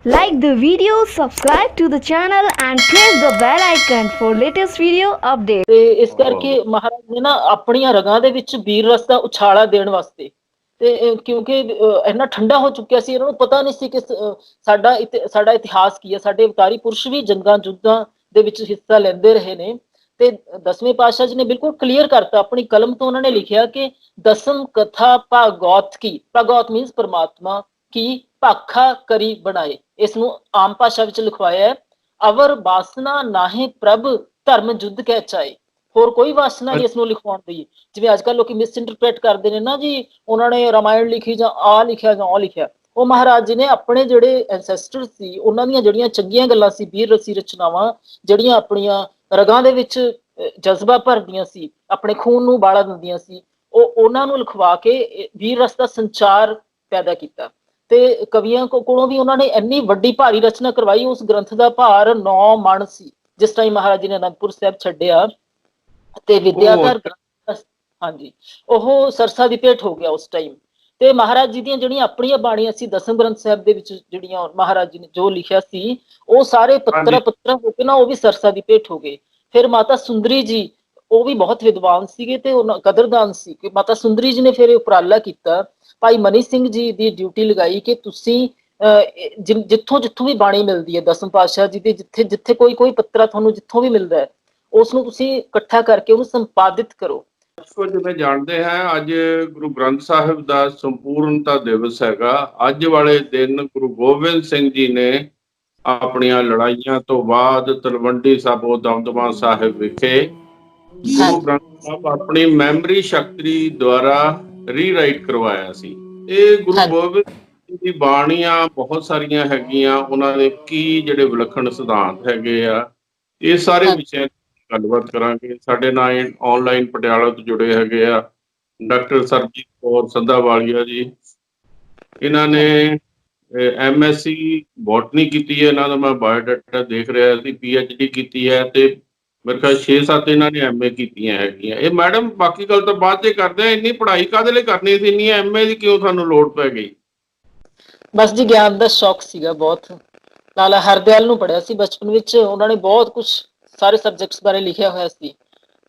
Like the video, subscribe to the channel and press the bell icon for latest video updates। ਤੇ ਇਸ ਕਰਕੇ ਮਹਾਰਾਜ ਨੇ ਨਾ ਆਪਣੀਆਂ ਰਗਾਂ ਦੇ ਵਿੱਚ ਵੀਰ ਰਸ ਦਾ ਉਛਾਲਾ ਦੇਣ ਵਾਸਤੇ ਤੇ ਕਿਉਂਕਿ ਇੰਨਾ ਠੰਡਾ ਹੋ ਚੁੱਕਿਆ ਸੀ, ਇਹਨਾਂ ਨੂੰ ਪਤਾ ਨਹੀਂ ਸੀ ਕਿ ਸਾਡਾ ਇਤਿਹਾਸ ਕੀ ਹੈ। ਸਾਡੇ ਅਵਤਾਰੀ ਪੁਰਸ਼ ਵੀ ਜੰਗਾਂ ਜੁੱਧਾਂ ਦੇ ਵਿੱਚ ਹਿੱਸਾ ਲੈਂਦੇ ਰਹੇ ਨੇ ਤੇ 10ਵੇਂ ਪਾਤਸ਼ਾਹ ਜੀ ਨੇ ਬਿਲਕੁਲ ਕਲੀਅਰ ਕਰਤਾ, ਆਪਣੀ ਕਲਮ ਤੋਂ ਉਹਨਾਂ ਨੇ ਲਿਖਿਆ ਕਿ ਦਸਮ ਕਥਾ ਭਾਗਵਤ ਕੀ, ਭਾਗਵਤ ਮੀਨਸ ਪਰਮਾਤਮਾ ਕੀ ਭਾਖਾ ਕਰੀ ਬਣਾਏ। ਇਸ ਨੂੰ ਆਮ ਭਾਸ਼ਾ ਵਿੱਚ ਲਿਖਵਾਇਆ ਹੈ, ਅਵਰ ਵਾਸਨਾ ਨਾਹੀਂ ਪ੍ਰਭ ਧਰਮ ਜੁੱਧ ਕਹਿ ਚਾਏ। ਹੋਰ ਕੋਈ ਵਾਸਨਾ ਨਹੀਂ ਇਸ ਨੂੰ ਲਿਖਵਾਉਣ ਦੀ। ਜਿਵੇਂ ਅੱਜ ਕੱਲ੍ਹ ਲੋਕੀ ਮਿਸ ਇੰਟਰਪ੍ਰੇਟ ਕਰਦੇ ਨੇ ਨਾ ਜੀ, ਉਹਨਾਂ ਨੇ ਰਾਮਾਇਣ ਲਿਖੀ ਜਾਂ ਆ ਲਿਖਿਆ ਜਾਂ ਉਹ ਲਿਖਿਆ। ਉਹ ਮਹਾਰਾਜ ਜੀ ਨੇ ਆਪਣੇ ਜਿਹੜੇ ਐਂਸੈਸਟਰ ਸੀ, ਉਹਨਾਂ ਦੀਆਂ ਜਿਹੜੀਆਂ ਚੰਗੀਆਂ ਗੱਲਾਂ ਸੀ, ਵੀਰ ਰਸੀ ਰਚਨਾਵਾਂ ਜਿਹੜੀਆਂ ਆਪਣੀਆਂ ਰਗਾਂ ਦੇ ਵਿੱਚ ਜਜ਼ਬਾ ਭਰਦੀਆਂ ਸੀ, ਆਪਣੇ ਖੂਨ ਨੂੰ ਉਬਾਲਾ ਦਿੰਦੀਆਂ ਸੀ, ਉਹਨਾਂ ਨੂੰ ਲਿਖਵਾ ਕੇ ਵੀਰ ਰਸ ਦਾ ਸੰਚਾਰ ਪੈਦਾ ਕੀਤਾ। ਤੇ ਕਵੀਆਂ ਕੋਲੋਂ ਵੀ ਉਹਨਾਂ ਨੇ ਇੰਨੀ ਵੱਡੀ ਭਾਰੀ ਰਚਨਾ ਕਰਵਾਈ। ਉਸ ਗ੍ਰੰਥ ਦਾ ਭਾਰ 9 ਮਣ ਸੀ ਜਿਸ ਟਾਈਮ ਮਹਾਰਾਜ ਜੀ ਨੇ ਅਨੰਦਪੁਰ ਸਾਹਿਬ ਛੱਡਿਆ ਤੇ ਵਿਦਿਆਧਰ ਗ੍ਰੰਥ, ਹਾਂਜੀ, ਉਹ ਸਰਸਾ ਦੀ ਭੇਟ ਹੋ ਗਿਆ ਉਸ ਟਾਈਮ। ਤੇ ਮਹਾਰਾਜ ਜੀ ਦੀਆਂ ਜਿਹੜੀਆਂ ਆਪਣੀਆਂ ਬਾਣੀਆਂ ਸੀ ਦਸਮ ਗ੍ਰੰਥ ਸਾਹਿਬ ਦੇ ਵਿੱਚ, ਜਿਹੜੀਆਂ ਮਹਾਰਾਜ ਜੀ ਨੇ ਜੋ ਲਿਖਿਆ ਸੀ, ਉਹ ਸਾਰੇ ਪੱਤਰਾ ਹੋ ਕੇ ਨਾ ਉਹ ਵੀ ਸਰਸਾ ਦੀ ਭੇਟ ਹੋ ਗਏ। ਫਿਰ ਮਾਤਾ ਸੁੰਦਰੀ ਜੀ, ਉਹ ਵੀ ਬਹੁਤ ਵਿਦਵਾਨ ਸੀਗੇ ਤੇ ਉਹਨਾਂ ਕਦਰਦਾਨ ਸੀ ਕਿ ਮਾਤਾ ਸੁੰਦਰੀ ਜੀ ਨੇ ਫਿਰ ਉਪਰਾਲਾ ਕੀਤਾ, ਭਾਈ ਮਨੀ ਸਿੰਘ ਜੀ ਦੀ ਡਿਊਟੀ ਲਗਾਈ ਕਿ ਤੁਸੀਂ ਜਿੱਥੋਂ ਜਿੱਥੋਂ ਵੀ ਬਾਣੀ ਮਿਲਦੀ ਹੈ ਦਸਮ ਪਾਤਸ਼ਾਹ ਜੀ ਦੇ, ਜਿੱਥੇ ਜਿੱਥੇ ਕੋਈ ਪੱਤਰਾ ਤੁਹਾਨੂੰ ਜਿੱਥੋਂ ਵੀ ਮਿਲਦਾ ਹੈ, ਉਸ ਨੂੰ ਤੁਸੀਂ ਇਕੱਠਾ ਕਰਕੇ ਉਹਨੂੰ ਸੰਪਾਦਿਤ ਕਰੋ। ਜਿਵੇਂ ਜਾਣਦੇ ਹਾਂ, ਅੱਜ ਗੁਰੂ ਗ੍ਰੰਥ ਸਾਹਿਬ ਦਾ ਸੰਪੂਰਨਤਾ ਦਿਵਸ ਹੈਗਾ। ਅੱਜ ਵਾਲੇ ਦਿਨ ਗੁਰੂ ਗੋਬਿੰਦ ਸਿੰਘ ਜੀ ਨੇ ਆਪਣੀਆਂ ਲੜਾਈਆਂ ਤੋਂ ਬਾਅਦ ਤਲਵੰਡੀ ਸਾਬੋ ਦਮਦਮਾ ਸਾਹਿਬ ਵਿਖੇ ਗੁਰੂ ਗ੍ਰੰਥ ਸਾਹਿਬ ਆਪਣੀ ਮੈਮਰੀ ਸ਼ਕਤੀ ਦੁਆਰਾ ਰੀਰਾਈਟ ਕਰਵਾਇਆ ਸੀ। ਇਹ ਗੁਰੂ ਗੋਬਿੰਦ ਸਿੰਘ ਦੀ ਬਾਣੀਆਂ ਬਹੁਤ ਸਾਰੀਆਂ ਹੈਗੀਆਂ, ਉਹਨਾਂ ਦੇ ਕੀ ਜਿਹੜੇ ਵਿਲੱਖਣ ਸਿਧਾਂਤ ਹੈਗੇ ਆ, ਇਹ ਸਾਰੇ ਵਿਸ਼ਿਆਂ ਗੱਲਬਾਤ ਕਰਾਂਗੇ। ਸਾਡੇ ਨਾਲ ਆਨਲਾਈਨ ਪਟਿਆਲਾ ਤੋਂ ਜੁੜੇ ਹੈਗੇ ਆ ਡਾਕਟਰ ਸਰਜੀਤ ਕੌਰ ਸੰਧਾਵਾਲੀਆ ਜੀ। ਇਹਨਾਂ ਨੇ MSc ਬੋਟਨੀ ਕੀਤੀ ਹੈ, ਇਹਨਾਂ ਦਾ ਮੈਂ ਬਾਇਓਡਾਟਾ ਦੇਖ ਰਿਹਾ ਸੀ। PhD ਕੀਤੀ ਹੈ ਤੇ ਮੇਰੇ ਖਿਆਲ 6-7 ਇਹਨਾਂ ਨੇ MA ਕੀਤੀਆਂ ਹੈਗੀਆਂ। ਇਹ ਮੈਡਮ ਬਾਕੀ ਗੱਲ ਤਾਂ ਬਾਅਦ 'ਚ ਕਰਦੇ ਆ, ਇੰਨੀ ਪੜ੍ਹਾਈ ਕਾਹਦੇ ਲਈ ਕਰਨੀ ਸੀ, ਇੰਨੀ MA ਦੀ ਕਿਉਂ ਤੁਹਾਨੂੰ ਲੋੜ ਪੈ ਗਈ? ਬਸ ਜੀ ਗਿਆਨ ਦਾ ਸ਼ੌਕ ਸੀਗਾ ਬਹੁਤ। ਨਾਲ ਹਰਦਿਆਲ ਨੂੰ ਪੜ੍ਹਿਆ ਸੀ ਬਚਪਨ ਵਿੱਚ, ਉਹਨਾਂ ਨੇ ਬਹੁਤ ਕੁਝ ਸਾਰੇ ਸਬਜੈਕਟਸ ਬਾਰੇ ਲਿਖਿਆ ਹੋਇਆ ਸੀ।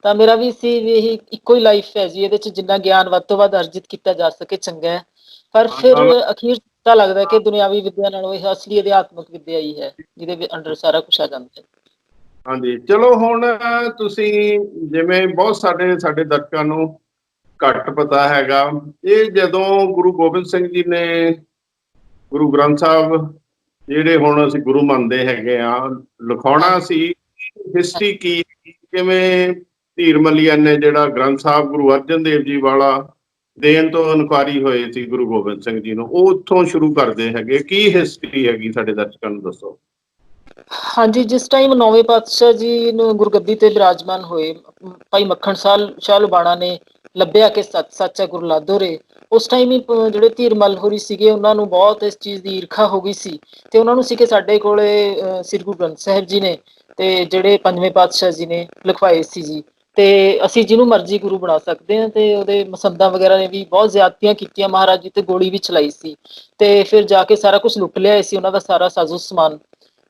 ਤਾਂ ਮੇਰਾ ਵੀ ਸੀ ਵੀ ਇਹ ਇੱਕੋ ਹੀ ਲਾਈਫ ਹੈ ਜੀ, ਇਹਦੇ 'ਚ ਜਿੰਨਾ ਗਿਆਨ ਵੱਧ ਤੋਂ ਵੱਧ ਅਰਜਿਤ ਕੀਤਾ ਜਾ ਸਕੇ ਚੰਗਾ ਹੈ। ਪਰ ਫਿਰ ਅਖੀਰ ਪਤਾ ਲੱਗਦਾ ਕਿ ਦੁਨਿਆਵੀ ਵਿੱਦਿਆ ਨਾਲੋਂ ਇਹ ਅਸਲੀ ਅਧਿਆਤਮਕ ਵਿੱਦਿਆ ਹੀ ਹੈ ਜਿਹਦੇ ਅੰਡਰ ਸਾਰਾ ਕੁਝ ਆ ਜਾਂਦਾ ਹੈ। ਹਾਂਜੀ, ਚਲੋ ਹੁਣ ਤੁਸੀਂ ਜਿਵੇਂ ਬਹੁਤ ਸਾਡੇ ਦਰਸ਼ਕਾਂ ਨੂੰ ਘੱਟ ਪਤਾ ਹੈਗਾ, ਇਹ ਜਦੋਂ ਗੁਰੂ ਗੋਬਿੰਦ ਸਿੰਘ ਜੀ ਨੇ ਗੁਰੂ ਗ੍ਰੰਥ ਸਾਹਿਬ ਜਿਹੜੇ ਹੁਣ ਅਸੀਂ ਗੁਰੂ ਮੰਨਦੇ ਹੈਗੇ ਆ ਲਿਖਾਉਣਾ ਸੀ, ਹਿਸਟਰੀ ਕੀ, ਕਿਵੇਂ ਧੀਰ ਮੱਲੀਆ ਨੇ ਜਿਹੜਾ ਗ੍ਰੰਥ ਸਾਹਿਬ ਗੁਰੂ ਅਰਜਨ ਦੇਵ ਜੀ ਵਾਲਾ ਦੇਣ ਤੋਂ ਇਨਕਾਰੀ ਹੋਏ ਸੀ ਗੁਰੂ ਗੋਬਿੰਦ ਸਿੰਘ ਜੀ ਨੂੰ, ਉਹ ਉੱਥੋਂ ਸ਼ੁਰੂ ਕਰਦੇ ਹੈਗੇ। ਕੀ ਹਿਸਟਰੀ ਹੈਗੀ ਸਾਡੇ ਦਰਸ਼ਕਾਂ ਨੂੰ ਦੱਸੋ। ਹਾਂਜੀ, ਜਿਸ ਟਾਈਮ 9ਵੇਂ ਪਾਤਸ਼ਾਹ ਜੀ ਨੂੰ ਗੁਰਗੱਦੀ ਤੇ ਬਿਰਾਜਮਾਨ ਹੋਏ, ਭਾਈ ਮੱਖਣ ਸ਼ਾਹ ਲੁਬਾਣਾ ਨੇ ਲੱਭਿਆ ਕਿ ਸੱਚਾ ਗੁਰੂ ਲਾਦੋ ਰੇ। ਉਸ ਟਾਈਮ ਹੀ ਜਿਹੜੇ ਧੀਰ ਮੱਲ ਹੋਰੀ ਸੀਗੇ, ਉਹਨਾਂ ਨੂੰ ਬਹੁਤ ਇਸ ਚੀਜ਼ ਦੀ ਈਰਖਾ ਹੋ ਗਈ ਸੀ ਤੇ ਉਹਨਾਂ ਨੂੰ ਸੀ ਕਿ ਸਾਡੇ ਕੋਲੇ ਸ੍ਰੀ ਗੁਰੂ ਗ੍ਰੰਥ ਸਾਹਿਬ ਜੀ ਨੇ ਤੇ ਜਿਹੜੇ 5ਵੇਂ ਪਾਤਸ਼ਾਹ ਜੀ ਨੇ ਲਿਖਵਾਏ ਸੀ ਜੀ, ਤੇ ਅਸੀਂ ਜਿਹਨੂੰ ਮਰਜ਼ੀ ਗੁਰੂ ਬਣਾ ਸਕਦੇ ਹਾਂ। ਤੇ ਉਹਦੇ ਮਸੰਦਾਂ ਵਗੈਰਾ ਨੇ ਵੀ ਬਹੁਤ ਜ਼ਿਆਦਤੀਆਂ ਕੀਤੀਆਂ, ਮਹਾਰਾਜ ਜੀ ਤੇ ਗੋਲੀ ਵੀ ਚਲਾਈ ਸੀ ਤੇ ਫਿਰ ਜਾ ਕੇ ਸਾਰਾ ਕੁਝ ਲੁੱਟ ਲਿਆਏ ਸੀ, ਉਹਨਾਂ ਦਾ ਸਾਰਾ ਸਾਜ਼ੋ ਸਮਾਨ।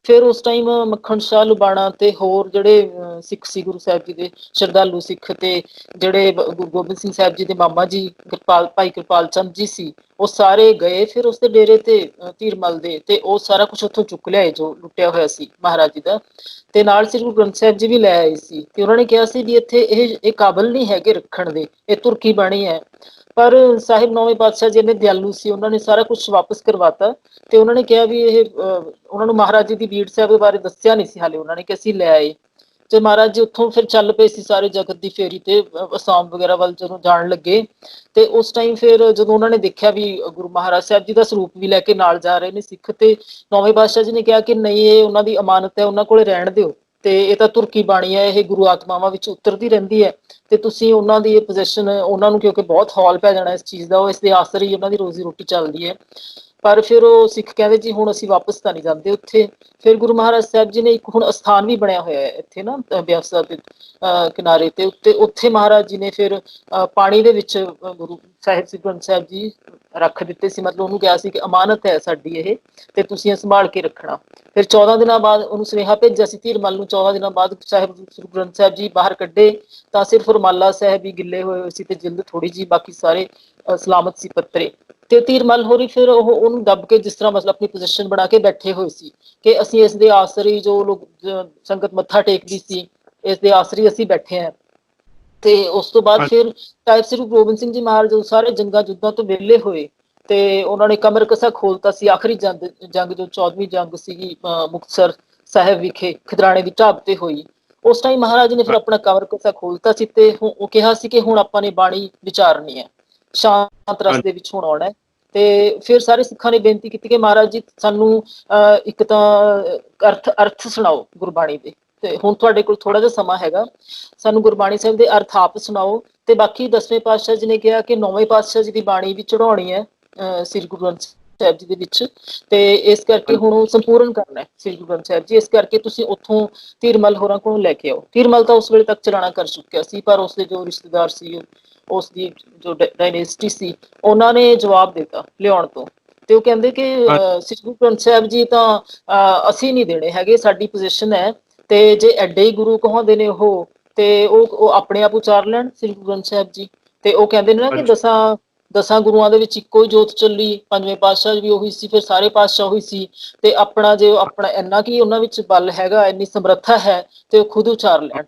ਫਿਰ ਉਸ ਟਾਈਮ ਮੱਖਣ ਸ਼ਾਹ ਲੁਬਾਣਾ ਤੇ ਹੋਰ ਜਿਹੜੇ ਸਿੱਖ ਸੀ ਗੁਰੂ ਸਾਹਿਬ ਜੀ ਦੇ ਸ਼ਰਧਾਲੂ ਸਿੱਖ, ਤੇ ਜਿਹੜੇ ਗੁਰੂ ਗੋਬਿੰਦ ਸਿੰਘ ਸਾਹਿਬ ਜੀ ਦੇ ਮਾਮਾ ਜੀ ਭਾਈ ਕਿਰਪਾਲ ਚੰਦ ਜੀ ਸੀ, ਉਹ ਸਾਰੇ ਗਏ ਫਿਰ ਉਸਦੇ ਡੇਰੇ ਤੇ ਧੀਰਮਲ ਦੇ, ਤੇ ਉਹ ਸਾਰਾ ਕੁਝ ਉੱਥੋਂ ਚੁੱਕ ਲਿਆਏ ਜੋ ਲੁੱਟਿਆ ਹੋਇਆ ਸੀ ਮਹਾਰਾਜ ਜੀ ਦਾ। ਤੇ ਨਾਲ ਸ੍ਰੀ ਗੁਰੂ ਗ੍ਰੰਥ ਸਾਹਿਬ ਜੀ ਵੀ ਲੈ ਆਏ ਸੀ ਤੇ ਉਹਨਾਂ ਨੇ ਕਿਹਾ ਸੀ ਵੀ ਇੱਥੇ ਇਹ ਕਾਬਲ ਨਹੀਂ ਹੈਗੇ ਰੱਖਣ ਦੇ, ਇਹ ਤੁਰਕੀ ਬਾਣੀ ਹੈ। ਪਰ ਸਾਹਿਬ 9ਵੇਂ ਪਾਤਸ਼ਾਹ ਜੀ ਨੇ ਦਿਆਲੂ ਸੀ, ਉਹਨਾਂ ਨੇ ਸਾਰਾ ਕੁਝ ਵਾਪਸ ਕਰਵਾਤਾ ਤੇ ਉਹਨਾਂ ਨੇ ਕਿਹਾ ਵੀ ਇਹ ਉਹਨਾਂ ਨੂੰ ਮਹਾਰਾਜ ਜੀ ਦੀ ਬੀੜ ਸਾਹਿਬ ਦੇ ਬਾਰੇ ਦੱਸਿਆ ਨਹੀਂ ਸੀ ਹਾਲੇ, ਉਹਨਾਂ ਨੇ ਕਿ ਅਸੀਂ ਲੈ ਆਏ। ਤੇ ਮਹਾਰਾਜ ਜੀ ਉੱਥੋਂ ਫਿਰ ਚੱਲ ਪਏ ਸੀ ਸਾਰੇ ਜਗਤ ਦੀ ਫੇਰੀ ਤੇ ਅਸਾਮ ਵਗੈਰਾ ਵੱਲ ਜਦੋਂ ਜਾਣ ਲੱਗੇ, ਤੇ ਉਸ ਟਾਈਮ ਫਿਰ ਜਦੋਂ ਉਹਨਾਂ ਨੇ ਦੇਖਿਆ ਵੀ ਗੁਰੂ ਮਹਾਰਾਜ ਸਾਹਿਬ ਜੀ ਦਾ ਸਰੂਪ ਵੀ ਲੈ ਕੇ ਨਾਲ ਜਾ ਰਹੇ ਨੇ ਸਿੱਖ, ਤੇ 9ਵੇਂ ਪਾਤਸ਼ਾਹ ਜੀ ਨੇ ਕਿਹਾ ਕਿ ਨਹੀਂ, ਇਹ ਉਹਨਾਂ ਦੀ ਅਮਾਨਤ ਹੈ, ਉਹਨਾਂ ਕੋਲੇ ਰਹਿਣ ਦਿਓ, ਤੇ ਇਹ ਤਾਂ ਤੁਰਕੀ ਬਾਣੀ ਹੈ, ਇਹ ਗੁਰੂ ਆਤਮਾਵਾਂ ਵਿੱਚ ਉਤਰਦੀ ਰਹਿੰਦੀ ਹੈ, ਤੇ ਤੁਸੀਂ ਉਹਨਾਂ ਦੀ ਇਹ ਪੋਜੀਸ਼ਨ ਉਹਨਾਂ ਨੂੰ, ਕਿਉਂਕਿ ਬਹੁਤ ਹੌਲ ਪੈ ਜਾਣਾ ਇਸ ਚੀਜ਼ ਦਾ, ਉਹ ਇਸ ਦੇ ਆਸਰੇ ਹੀ ਉਹਨਾਂ ਦੀ ਰੋਜ਼ੀ ਰੋਟੀ ਚੱਲਦੀ ਹੈ। ਪਰ ਫਿਰ ਉਹ ਸਿੱਖ ਕਹਿੰਦੇ ਜੀ ਹੁਣ ਅਸੀਂ ਵਾਪਸ ਤਾਂ ਨਹੀਂ ਜਾਂਦੇ ਉੱਥੇ। ਫਿਰ ਗੁਰੂ ਮਹਾਰਾਜ ਸਾਹਿਬ ਜੀ ਨੇ ਇੱਕ ਹੁਣ ਅਸਥਾਨ ਵੀ ਬਣਿਆ ਹੋਇਆ ਹੈ ਇੱਥੇ ਨਾ ਬਿਆਸ ਸਾਹਿਬ ਦੇ ਕਿਨਾਰੇ ਤੇ ਉੱਤੇ, ਉੱਥੇ ਮਹਾਰਾਜ ਜੀ ਨੇ ਫਿਰ ਪਾਣੀ ਦੇ ਵਿੱਚ ਗੁਰੂ ਸਾਹਿਬ ਸ੍ਰੀ ਗ੍ਰੰਥ ਸਾਹਿਬ ਜੀ ਰੱਖ ਦਿੱਤੇ ਸੀ। ਮਤਲਬ ਉਹਨੂੰ ਕਿਹਾ ਸੀ ਕਿ ਅਮਾਨਤ ਹੈ ਸਾਡੀ ਇਹ, ਤੇ ਤੁਸੀਂ ਇਹ ਸੰਭਾਲ ਕੇ ਰੱਖਣਾ। ਫਿਰ 14 ਦਿਨਾਂ ਬਾਅਦ ਉਹਨੂੰ ਸੁਨੇਹਾ ਭੇਜਿਆ ਸੀ ਧੀਰਮਲ ਨੂੰ। 14 ਦਿਨਾਂ ਬਾਅਦ ਸਾਹਿਬ ਸ੍ਰੀ ਗ੍ਰੰਥ ਸਾਹਿਬ ਜੀ ਬਾਹਰ ਕੱਢੇ ਤਾਂ ਸਿਰਫ ਰੁਮਾਲਾ ਸਾਹਿਬ ਹੀ ਗਿੱਲੇ ਹੋਏ ਸੀ ਤੇ ਜਿਲਦ ਥੋੜੀ ਜੀ, ਬਾਕੀ ਸਾਰੇ ਸਲਾਮਤ ਸੀ ਪੱਤਰੇ। ਤੇ ਧੀਰਮਲ ਹੋਰੀ ਫਿਰ ਉਹਨੂੰ ਦੱਬ ਕੇ ਜਿਸ ਤਰ੍ਹਾਂ ਮਤਲਬ ਆਪਣੀ ਪੋਜੀਸ਼ਨ ਬਣਾ ਕੇ ਬੈਠੇ ਹੋਏ ਸੀ ਕਿ ਅਸੀਂ ਇਸ ਦੇ ਆਸਰੀ, ਜੋ ਲੋਕ ਸੰਗਤ ਮੱਥਾ ਟੇਕਦੀ ਸੀ, ਇਸ ਦੇ ਆਸਰੀ ਅਸੀਂ ਬੈਠੇ ਹਾਂ। ਤੇ ਉਸ ਤੋਂ ਬਾਅਦ ਫਿਰ ਸਾਹਿਬ ਸ੍ਰੀ ਗੁਰੂ ਗੋਬਿੰਦ ਸਿੰਘ ਜੀ ਮਹਾਰਾਜ ਜਦੋਂ ਸਾਰੇ ਜੰਗਾਂ ਯੁੱਧਾਂ ਤੋਂ ਵਿਹਲੇ ਹੋਏ ਤੇ ਉਹਨਾਂ ਨੇ ਕਮਰ ਕਸਾ ਖੋਲਤਾ ਸੀ। ਆਖਰੀ ਜੰਗ ਜੋ 14ਵੀਂ ਜੰਗ ਸੀਗੀ ਮੁਕਤਸਰ ਸਾਹਿਬ ਵਿਖੇ ਖਿਦਰਾਣੇ ਦੀ ਢਾਬ ਤੇ ਹੋਈ, ਉਸ ਟਾਈਮ ਮਹਾਰਾਜ ਨੇ ਫਿਰ ਆਪਣਾ ਕਮਰ ਕਸਾ ਖੋਲਤਾ ਸੀ ਤੇ ਉਹ ਕਿਹਾ ਸੀ ਕਿ ਹੁਣ ਆਪਾਂ ਨੇ ਬਾਣੀ ਵਿਚਾਰਨੀ ਹੈ, ਸ਼ਾਂਤ ਰਸ ਦੇ ਵਿੱਚ ਹੁਣ ਆਉਣਾ ਹੈ। ਤੇ ਫਿਰ ਸਾਰੇ ਸਿੱਖਾਂ ਨੇ ਬੇਨਤੀ ਕੀਤੀ ਕਿ ਮਹਾਰਾਜ ਜੀ ਸਾਨੂੰ ਇੱਕ ਤਾਂ ਅਰਥ ਸੁਣਾਓ ਗੁਰਬਾਣੀ ਦੇ, ਤੇ ਹੁਣ ਤੁਹਾਡੇ ਕੋਲ ਥੋੜਾ ਜਿਹਾ ਸਮਾਂ ਹੈਗਾ, ਸਾਨੂੰ ਗੁਰਬਾਣੀ ਸਾਹਿਬ ਦੇ ਅਰਥ ਆਪ ਸੁਣਾਓ। ਤੇ ਬਾਕੀ 10ਵੇਂ ਪਾਤਸ਼ਾਹ ਜੀ ਨੇ ਕਿਹਾ ਕਿ 9ਵੇਂ ਪਾਤਸ਼ਾਹ ਜੀ ਦੀ ਬਾਣੀ ਵੀ ਚੜਾਉਣੀ ਹੈ ਸ੍ਰੀ ਗੁਰੂ ਗ੍ਰੰਥ ਸਾਹਿਬ ਜੀ ਦੇ ਵਿੱਚ, ਤੇ ਇਸ ਕਰਕੇ ਹੁਣ ਉਹ ਸੰਪੂਰਨ ਕਰਨਾ ਹੈ ਸ੍ਰੀ ਗੁਰੂ ਗ੍ਰੰਥ ਸਾਹਿਬ ਜੀ। ਇਸ ਕਰਕੇ ਤੁਸੀਂ ਉੱਥੋਂ ਧੀਰਮਲ ਹੋਰਾਂ ਕੋਲੋਂ ਲੈ ਕੇ ਆਓ। ਧੀਰਮਲ ਤਾਂ ਉਸ ਵੇਲੇ ਤੱਕ ਚਲਾਣਾ ਕਰ ਚੁੱਕਿਆ ਸੀ, ਪਰ ਉਸਦੇ ਜੋ ਰਿਸ਼ਤੇਦਾਰ ਸੀ, ਉਸ ਦੀ ਜੋ ਡਾਇਨੈਸਟੀ ਸੀ, ਉਹਨਾਂ ਨੇ ਜਵਾਬ ਦਿੱਤਾ ਲਿਆਉਣ ਤੋਂ। ਤੇ ਉਹ ਕਹਿੰਦੇ ਕਿ ਸ੍ਰੀ ਗੁਰੂ ਗ੍ਰੰਥ ਸਾਹਿਬ ਜੀ ਤਾਂ ਅਸੀਂ ਨਹੀਂ ਦੇਣੇ ਹੈਗੇ, ਸਾਡੀ ਪੋਜੀਸ਼ਨ ਹੈ। ਤੇ ਜੇ ਐਡੇ ਹੀ ਗੁਰੂ ਕਹਾਉਂਦੇ ਨੇ ਉਹ, ਤੇ ਉਹ ਆਪਣੇ ਆਪ ਉਚਾਰ ਲੈਣ ਸ੍ਰੀ ਗੁਰੂ ਗ੍ਰੰਥ ਸਾਹਿਬ ਜੀ। ਤੇ ਉਹ ਕਹਿੰਦੇ ਨੇ ਨਾ ਕਿ ਦਸਾਂ ਗੁਰੂਆਂ ਦੇ ਵਿੱਚ ਇੱਕੋ ਹੀ ਜੋਤ ਚੱਲੀ, 5ਵੇਂ ਪਾਤਸ਼ਾਹ ਵੀ ਉਹੀ ਸੀ, ਫਿਰ ਸਾਰੇ ਪਾਤਸ਼ਾਹ ਉਹੀ ਸੀ। ਤੇ ਆਪਣਾ ਇੰਨਾ ਕੀ ਉਹਨਾਂ ਵਿੱਚ ਬਲ ਹੈਗਾ, ਇੰਨੀ ਸਮਰੱਥਾ ਹੈ, ਤੇ ਉਹ ਖੁਦ ਉਚਾਰ ਲੈਣ।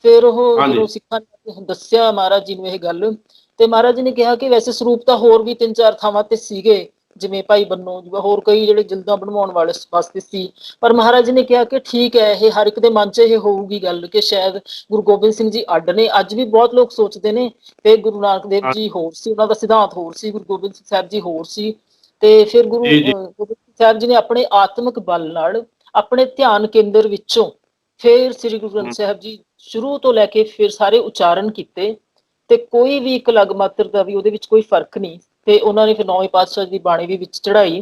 ਫਿਰ ਉਹ ਜਦੋਂ ਸਿੱਖਾਂ ਨੇ ਦੱਸਿਆ ਮਹਾਰਾਜ ਜੀ ਨੂੰ ਇਹ ਗੱਲ, ਤੇ ਮਹਾਰਾਜ ਜੀ ਨੇ ਕਿਹਾ ਕਿ ਵੈਸੇ ਸਰੂਪ ਤਾਂ ਹੋਰ ਵੀ 3-4 ਥਾਵਾਂ ਤੇ ਸੀਗੇ, ਜਿਵੇਂ ਭਾਈ ਬੰਨੋ, ਹੋਰ ਕਈ ਜਿਹੜੇ ਜਲਦਾਂ ਬਣਵਾਉਣ ਵਾਲੇ ਵਾਸਤੇ ਸੀ। ਪਰ ਮਹਾਰਾਜ ਜੀ ਨੇ ਕਿਹਾ ਕਿ ਠੀਕ ਹੈ, ਇਹ ਹਰ ਇੱਕ ਦੇ ਮਨ 'ਚ ਇਹ ਹੋਊਗੀ ਗੱਲ ਕਿ ਸ਼ਾਇਦ ਗੁਰੂ ਗੋਬਿੰਦ ਸਿੰਘ ਜੀ ਅੱਡ ਨੇ। ਅੱਜ ਵੀ ਬਹੁਤ ਲੋਕ ਸੋਚਦੇ ਨੇ ਕਿ ਗੁਰੂ ਨਾਨਕ ਦੇਵ ਜੀ ਹੋਰ ਸੀ, ਉਹਨਾਂ ਦਾ ਸਿਧਾਂਤ ਹੋਰ ਸੀ, ਗੁਰੂ ਗੋਬਿੰਦ ਸਿੰਘ ਸਾਹਿਬ ਜੀ ਹੋਰ ਸੀ। ਤੇ ਫਿਰ ਗੁਰੂ ਗੋਬਿੰਦ ਸਿੰਘ ਸਾਹਿਬ ਜੀ ਨੇ ਆਪਣੇ ਆਤਮਿਕ ਬਲ ਨਾਲ, ਆਪਣੇ ਧਿਆਨ ਕੇਂਦਰ ਵਿੱਚੋਂ ਫਿਰ ਸ੍ਰੀ ਗੁਰੂ ਗ੍ਰੰਥ ਸਾਹਿਬ ਜੀ ਸ਼ੁਰੂ ਤੋਂ ਲੈ ਕੇ ਫਿਰ ਸਾਰੇ ਉਚਾਰਨ ਕੀਤੇ, ਤੇ ਕੋਈ ਵੀ ਇੱਕ ਲਗ ਮਾਤਰ ਦਾ ਵੀ ਉਹਦੇ ਵਿੱਚ ਕੋਈ ਫਰਕ ਨਹੀਂ। ਤੇ ਉਹਨਾਂ ਨੇ ਫਿਰ 9ਵੇਂ ਪਾਤਸ਼ਾਹ ਦੀ ਬਾਣੀ ਵੀ ਵਿੱਚ ਚੜਾਈ।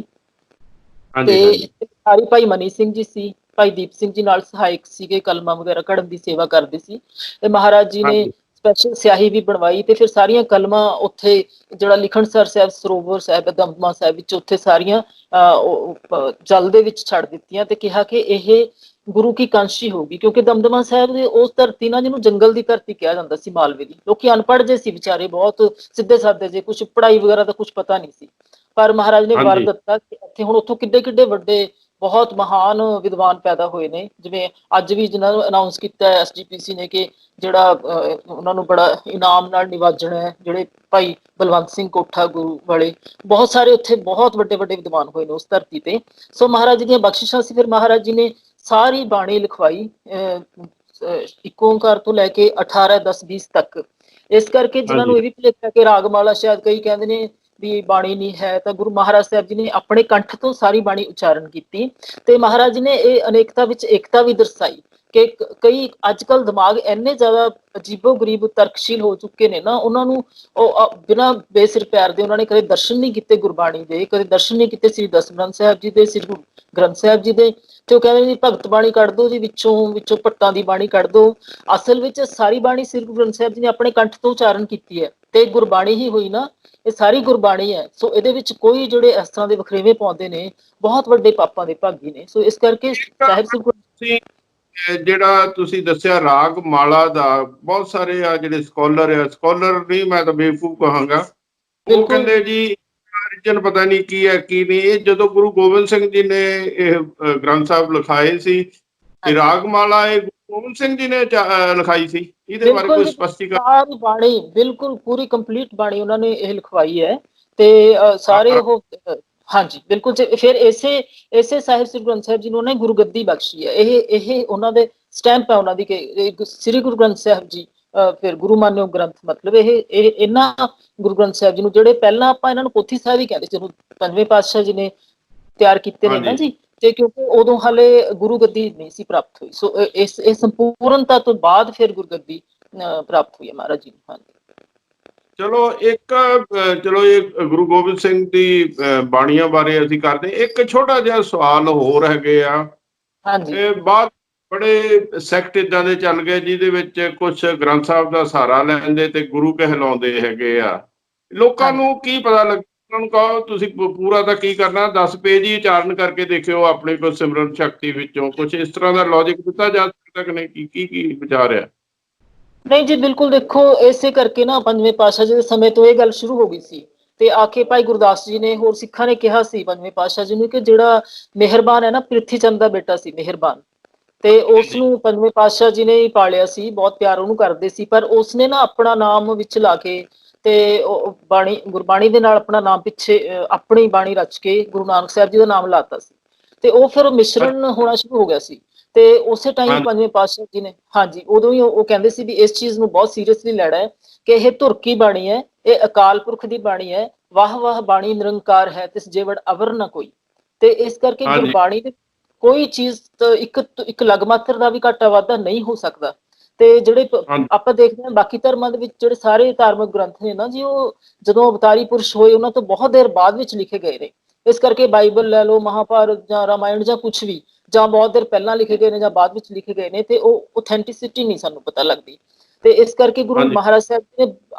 ਤੇ ਸਾਰੀ ਭਾਈ ਮਨੀ ਸਿੰਘ ਜੀ ਸੀ, ਭਾਈ ਦੀਪ ਸਿੰਘ ਜੀ ਨਾਲ ਸਹਾਇਕ ਸੀਗੇ, ਕਲਮਾਂ ਵਗੈਰਾ ਕਢਣ ਦੀ ਸੇਵਾ ਕਰਦੇ ਸੀ। ਤੇ ਮਹਾਰਾਜ ਜੀ ਨੇ ਸਪੈਸ਼ਲ ਸਿਆਹੀ ਵੀ ਬਣਵਾਈ, ਤੇ ਫਿਰ ਸਾਰੀਆਂ ਕਲਮਾਂ ਉੱਥੇ ਜਿਹੜਾ ਲਿਖਣਸਰ ਸਾਹਿਬ, ਸਰੋਵਰ ਸਾਹਿਬ, ਦਮਦਮਾ ਸਾਹਿਬ ਵਿੱਚ ਉੱਥੇ ਸਾਰੀਆਂ ਜਲ ਦੇ ਵਿੱਚ ਛੱਡ ਦਿੱਤੀਆਂ, ਤੇ ਕਿਹਾ ਕਿ ਇਹ ਗੁਰੂ ਕੀ ਕਾਂਸ਼ੀ ਹੋਗੀ। ਕਿਉਂਕਿ ਦਮਦਮਾ ਸਾਹਿਬ ਦੇ ਉਸ ਧਰਤੀ ਨਾਲ, ਜਿਹਨੂੰ ਜੰਗਲ ਦੀ ਧਰਤੀ ਕਿਹਾ ਜਾਂਦਾ ਸੀ, ਮਾਲਵੇ ਦੀ, ਲੋਕੀ ਅਨਪੜ੍ਹ ਜੇ ਸੀ ਵਿਚਾਰੇ, ਬਹੁਤ ਸਿੱਧੇ ਸਾਦੇ ਜੇ, ਕੁਛ ਪੜ੍ਹਾਈ ਵਗੈਰਾ ਦਾ ਕੁਛ ਪਤਾ ਨਹੀਂ ਸੀ। ਪਰ ਮਹਾਰਾਜ ਨੇ ਵਰ ਦਿੱਤਾ ਕਿ ਇੱਥੇ ਹੁਣ ਉੱਥੋਂ ਕਿੱਡੇ ਵੱਡੇ ਬਹੁਤ ਮਹਾਨ ਵਿਦਵਾਨ ਪੈਦਾ ਹੋਏ ਨੇ। ਜਿਵੇਂ ਅੱਜ ਵੀ ਜਿਹਨਾਂ ਨੂੰ ਅਨਾਉਂਸ ਕੀਤਾ SGPC ਨੇ ਕਿ ਜਿਹੜਾ ਉਹਨਾਂ ਨੂੰ ਬੜਾ ਇਨਾਮ ਨਾਲ ਨਿਵਾਜਣਾ ਹੈ, ਜਿਹੜੇ ਭਾਈ ਬਲਵੰਤ ਸਿੰਘ ਕੋਠਾ ਗੁਰੂ ਵਾਲੇ, ਬਹੁਤ ਸਾਰੇ ਉੱਥੇ ਬਹੁਤ ਵੱਡੇ ਵਿਦਵਾਨ ਹੋਏ ਨੇ ਉਸ ਧਰਤੀ ਤੇ। ਸੋ ਮਹਾਰਾਜ ਜੀ ਦੀਆਂ ਬਖਸ਼ਿਸ਼ਾਂ ਸੀ। ਫਿਰ ਮਹਾਰਾਜ ਜੀ ਨੇ ਸਾਰੀ ਬਾਣੀ ਲਿਖਵਾਈ, ਇੱਕ ਓਂਕਾਰ ਤੋਂ ਲੈ ਕੇ 18, 10, 20 ਤੱਕ। ਇਸ ਕਰਕੇ ਜਿਹਨਾਂ ਨੂੰ ਇਹ ਵੀ ਭੁਲੇਖਾ ਕਿ ਰਾਗਮਾਲਾ ਸ਼ਾਇਦ ਕਈ ਕਹਿੰਦੇ ਨੇ ਵੀ ਬਾਣੀ ਨਹੀਂ ਹੈ, ਤਾਂ ਗੁਰੂ ਮਹਾਰਾਜ ਸਾਹਿਬ ਜੀ ਨੇ ਆਪਣੇ ਕੰਠ ਤੋਂ ਸਾਰੀ ਬਾਣੀ ਉਚਾਰਨ ਕੀਤੀ। ਤੇ ਮਹਾਰਾਜ ਜੀ ਨੇ ਇਹ ਅਨੇਕਤਾ ਵਿੱਚ ਏਕਤਾ ਵੀ ਦਰਸਾਈ ਕਿ ਕਈ ਅੱਜ ਕੱਲ੍ਹ ਦਿਮਾਗ ਇੰਨੇ ਜ਼ਿਆਦਾ ਅਜੀਬੋ ਗਰੀਬ ਤਰਕਸ਼ੀਲ ਹੋ ਚੁੱਕੇ ਨੇ ਨਾ, ਉਹਨਾਂ ਨੂੰ ਉਹ ਬਿਨਾਂ ਬੇਸਿਰ ਪੈਰ ਦੇ ਉਹਨਾਂ ਨੇ ਕਦੇ ਦਰਸ਼ਨ ਨਹੀਂ ਕੀਤੇ ਗੁਰਬਾਣੀ ਦੇ, ਕਦੇ ਦਰਸ਼ਨ ਨਹੀਂ ਕੀਤੇ ਸ੍ਰੀ ਦਸਮਗ੍ਰੰਥ ਸਾਹਿਬ ਜੀ ਦੇ, ਸ੍ਰੀ ਗੁਰੂ ਗ੍ਰੰਥ ਸਾਹਿਬ ਜੀ ਦੇ। ਤੇ ਉਹ ਕਹਿੰਦੇ ਜੀ ਭਗਤ ਬਾਣੀ ਕੱਢ ਦੋ ਜੀ, ਵਿੱਚੋਂ ਭੱਟਾਂ ਦੀ ਬਾਣੀ ਕੱਢ ਦੋ। ਅਸਲ ਵਿੱਚ ਸਾਰੀ ਬਾਣੀ ਸ੍ਰੀ ਗੁਰੂ ਗ੍ਰੰਥ ਸਾਹਿਬ ਜੀ ਨੇ ਆਪਣੇ ਕੰਠ ਤੋਂ ਉਚਾਰਨ ਕੀਤੀ ਹੈ, ਤੇ ਗੁਰਬਾਣੀ ਹੀ ਹੋਈ ਨਾ, ਇਹ ਸਾਰੀ ਗੁਰਬਾਣੀ ਹੈ। ਸੋ ਇਹਦੇ ਵਿੱਚ ਕੋਈ ਜਿਹੜੇ ਇਸ ਤਰ੍ਹਾਂ ਦੇ ਵਖਰੇਵੇਂ ਪਾਉਂਦੇ ਨੇ, ਬਹੁਤ ਵੱਡੇ ਪਾਪਾਂ ਦੇ ਭਾਗੀ ਨੇ। ਸੋ ਇਸ ਕਰਕੇ ਸਾਹਿਬ ਸ੍ਰੀ ਜਿਹੜਾ ਤੁਸੀਂ ਦੱਸਿਆ ਰਾਗ ਮਾਲਾ ਦਾ, ਬਹੁਤ ਸਾਰੇ ਆ ਜਿਹੜੇ ਸਕੋਲਰ ਨਹੀਂ, ਮੈਂ ਤਾਂ ਬੇਵਕੂਫ ਕਹਾਂਗਾ, ਉਹ ਕਹਿੰਦੇ ਜੀ ਰੀਜਨ ਪਤਾ ਨਹੀਂ ਕੀ ਹੈ ਕੀ ਨਹੀਂ। ਇਹ ਜਦੋਂ ਗੁਰੂ ਗੋਬਿੰਦ ਸਿੰਘ ਜੀ ਨੇ ਇਹ ਗ੍ਰੰਥ ਸਾਹਿਬ ਲਿਖਾਏ ਸੀ, ਰਾਗਮਾਲਾ ਇਹ ਗੁਰੂ ਗੋਬਿੰਦ ਸਿੰਘ ਜੀ ਨੇ ਲਿਖਾਈ ਸੀ, ਇਹਦੇ ਬਾਰੇ ਕੋਈ ਸਪਸ਼ਟੀਕਰਨ? ਸਾਰੀ ਬਾਣੀ ਬਿਲਕੁਲ ਪੂਰੀ ਕੰਪਲੀਟ ਬਾਣੀ ਉਹਨਾਂ ਨੇ ਇਹ ਲਿਖਵਾਈ ਹੈ, ਤੇ ਸਾਰੇ ਉਹ ਹਾਂਜੀ ਬਿਲਕੁਲ। ਫਿਰ ਇਸੇ ਸਾਹਿਬ ਸ੍ਰੀ ਗ੍ਰੰਥ ਸਾਹਿਬ ਜੀ ਨੂੰ ਉਹਨੇ ਗੁਰੂ ਗੱਦੀ ਬਖਸ਼ੀ ਹੈ। ਇਹ ਉਹਨਾਂ ਦੇ ਸਟੈਂਪ ਹੈ ਉਹਨਾਂ ਦੀ ਕਿ ਸ੍ਰੀ ਗੁਰੂ ਗ੍ਰੰਥ ਸਾਹਿਬ ਜੀ ਫਿਰ ਗੁਰੂ ਮਾਨਿਓ ਗ੍ਰੰਥ, ਮਤਲਬ ਇਹ ਇਹਨਾਂ ਗੁਰੂ ਗ੍ਰੰਥ ਸਾਹਿਬ ਜੀ ਨੂੰ, ਜਿਹੜੇ ਪਹਿਲਾਂ ਆਪਾਂ ਇਹਨਾਂ ਨੂੰ ਪੋਥੀ ਸਾਹਿਬ ਹੀ ਕਹਿੰਦੇ, ਜਦੋਂ 5ਵੇਂ ਪਾਤਸ਼ਾਹ ਜੀ ਨੇ ਤਿਆਰ ਕੀਤੇ ਨੇ ਨਾ ਜੀ, ਤੇ ਕਿਉਂਕਿ ਉਦੋਂ ਹਾਲੇ ਗੁਰੂ ਗੱਦੀ ਨਹੀਂ ਸੀ ਪ੍ਰਾਪਤ ਹੋਈ। ਸੋ ਇਹ ਸੰਪੂਰਨਤਾ ਤੋਂ ਬਾਅਦ ਫਿਰ ਗੁਰੂ ਗੱਦੀ ਪ੍ਰਾਪਤ ਹੋਈ ਹੈ ਮਹਾਰਾਜ ਜੀ ਨੂੰ। ਹਾਂਜੀ। ਚਲੋ ਇੱਕ ਚਲੋ ਇਹ ਗੁਰੂ ਗੋਬਿੰਦ ਸਿੰਘ ਦੀ ਬਾਣੀਆਂ ਬਾਰੇ ਅਸੀਂ ਕਰਦੇ, ਇੱਕ ਛੋਟਾ ਜਿਹਾ ਸਵਾਲ ਹੋਰ ਹੈਗੇ ਆ। ਹਾਂਜੀ ਇਹ ਬਾਅਦ ਬੜੇ ਸੈਕਟ ਇਦਾਂ ਦੇ ਚੱਲ ਗਏ ਜਿਹਦੇ ਵਿੱਚ ਕੁਝ ਗ੍ਰੰਥ ਸਾਹਿਬ ਦਾ ਸਹਾਰਾ ਲੈਂਦੇ ਤੇ ਗੁਰੂ ਕਹਿਲਾਉਂਦੇ ਹੈਗੇ ਆ। ਲੋਕਾਂ ਹਾਂਜੀ ਨੂੰ ਕੀ ਪਤਾ ਲੱਗ, ਉਹਨਾਂ ਨੂੰ ਕਹੋ ਤੁਸੀਂ ਪੂਰਾ ਤਾਂ ਕੀ ਕਰਨਾ, 10 ਪੇਜ ਹੀ ਉਚਾਰਨ ਕਰਕੇ ਦੇਖਿਓ ਆਪਣੇ ਕੋਲ ਸਿਮਰਨ ਸ਼ਕਤੀ ਵਿੱਚੋਂ, ਕੁਝ ਇਸ ਤਰ੍ਹਾਂ ਦਾ ਲੌਜਿਕ ਦਿੱਤਾ ਜਾ ਸਕਦਾ ਕਿ ਨਹੀਂ? ਕੀ ਵਿਚਾਰ ਆ? ਨਹੀਂ ਜੀ, ਬਿਲਕੁਲ। ਦੇਖੋ, ਇਸੇ ਕਰਕੇ ਨਾ ਪੰਜਵੇਂ ਪਾਤਸ਼ਾਹ ਜੀ ਦੇ ਸਮੇਂ ਤੋਂ ਇਹ ਗੱਲ ਸ਼ੁਰੂ ਹੋ ਗਈ ਸੀ ਤੇ ਆ ਕੇ ਭਾਈ ਗੁਰਦਾਸ ਜੀ ਨੇ ਹੋਰ ਸਿੱਖਾਂ ਨੇ ਕਿਹਾ ਸੀ ਪੰਜਵੇਂ ਪਾਤਸ਼ਾਹ ਜੀ ਨੂੰ ਕਿ ਜਿਹੜਾ ਮਿਹਰਬਾਨ ਹੈ ਨਾ, ਪ੍ਰਿਥੀ ਚੰਦ ਦਾ ਬੇਟਾ ਸੀ ਮਿਹਰਬਾਨ, ਤੇ ਉਸ ਨੂੰ ਪੰਜਵੇਂ ਪਾਤਸ਼ਾਹ ਜੀ ਨੇ ਹੀ ਪਾਲਿਆ ਸੀ, ਬਹੁਤ ਪਿਆਰ ਉਹਨੂੰ ਕਰਦੇ ਸੀ। ਪਰ ਉਸਨੇ ਨਾ ਆਪਣਾ ਨਾਮ ਵਿੱਚ ਲਾ ਕੇ ਤੇ ਬਾਣੀ ਗੁਰਬਾਣੀ ਦੇ ਨਾਲ ਆਪਣਾ ਨਾਮ ਪਿੱਛੇ ਆਪਣੀ ਬਾਣੀ ਰਚ ਕੇ ਗੁਰੂ ਨਾਨਕ ਸਾਹਿਬ ਜੀ ਦਾ ਨਾਮ ਲਾਤਾ ਸੀ ਤੇ ਉਹ ਫਿਰ ਮਿਸ਼ਰਣ ਹੋਣਾ ਸ਼ੁਰੂ ਹੋ ਗਿਆ ਸੀ। ਤੇ ਉਸੇ ਟਾਈਮ ਪੰਜਵੇਂ ਪਾਤਸ਼ਾਹ ਜੀ ਨੇ, ਹਾਂਜੀ, ਉਦੋਂ ਹੀ ਉਹ ਕਹਿੰਦੇ ਸੀ ਵੀ ਇਸ ਚੀਜ਼ ਨੂੰ ਬਹੁਤ ਸੀਰੀਅਸਲੀ ਲੈਣਾ ਹੈ ਕਿ ਇਹ ਧੁਰਕੀ ਬਾਣੀ ਹੈ, ਇਹ ਅਕਾਲ ਪੁਰਖ ਦੀ ਬਾਣੀ ਹੈ, ਵਾਹ ਵਾਹ ਬਾਣੀ ਨਿਰੰਕਾਰ ਹੈ ਤਿਸ ਜੇਵੜ ਅਵਰ ਨਾ ਕੋਈ। ਤੇ ਇਸ ਕਰਕੇ ਗੁਰਬਾਣੀ ਦੇ ਕੋਈ ਚੀਜ਼ ਇੱਕ ਲਗਮਾਤਰ ਦਾ ਵੀ ਘਾਟਾ ਵਾਧਾ ਨਹੀਂ ਹੋ ਸਕਦਾ। ਤੇ ਜਿਹੜੇ ਆਪਾਂ ਦੇਖਦੇ ਹਾਂ ਬਾਕੀ ਧਰਮਾਂ ਦੇ ਵਿੱਚ ਜਿਹੜੇ ਸਾਰੇ ਧਾਰਮਿਕ ਗ੍ਰੰਥ ਨੇ ਨਾ ਜੀ, ਉਹ ਜਦੋਂ ਅਵਤਾਰੀ ਪੁਰਸ਼ ਹੋਏ ਉਹਨਾਂ ਤੋਂ ਬਹੁਤ ਦੇਰ ਬਾਅਦ ਵਿੱਚ ਲਿਖੇ ਗਏ ਨੇ। ਇਸ ਕਰਕੇ ਬਾਈਬਲ ਲੈ ਲਓ, ਮਹਾਭਾਰਤ ਜਾਂ ਰਾਮਾਇਣ ਜਾਂ ਕੁਛ ਵੀ, ਜਾਂ ਬਹੁਤ ਦੇਰ ਪਹਿਲਾਂ ਲਿਖੇ ਗਏ ਨੇ ਜਾਂ ਬਾਅਦ ਵਿੱਚ ਲਿਖੇ ਗਏ ਨੇ, ਤੇ ਉਹ ਓਥੈਂਟਿਸਿਟੀ ਨਹੀਂ ਸਾਨੂੰ ਪਤਾ ਲੱਗਦੀ। ਤੇ ਇਸ ਕਰਕੇ ਗੁਰੂ ਮਹਾਰਾਜ ਸਾਹਿਬ ਜੀ ਨੇ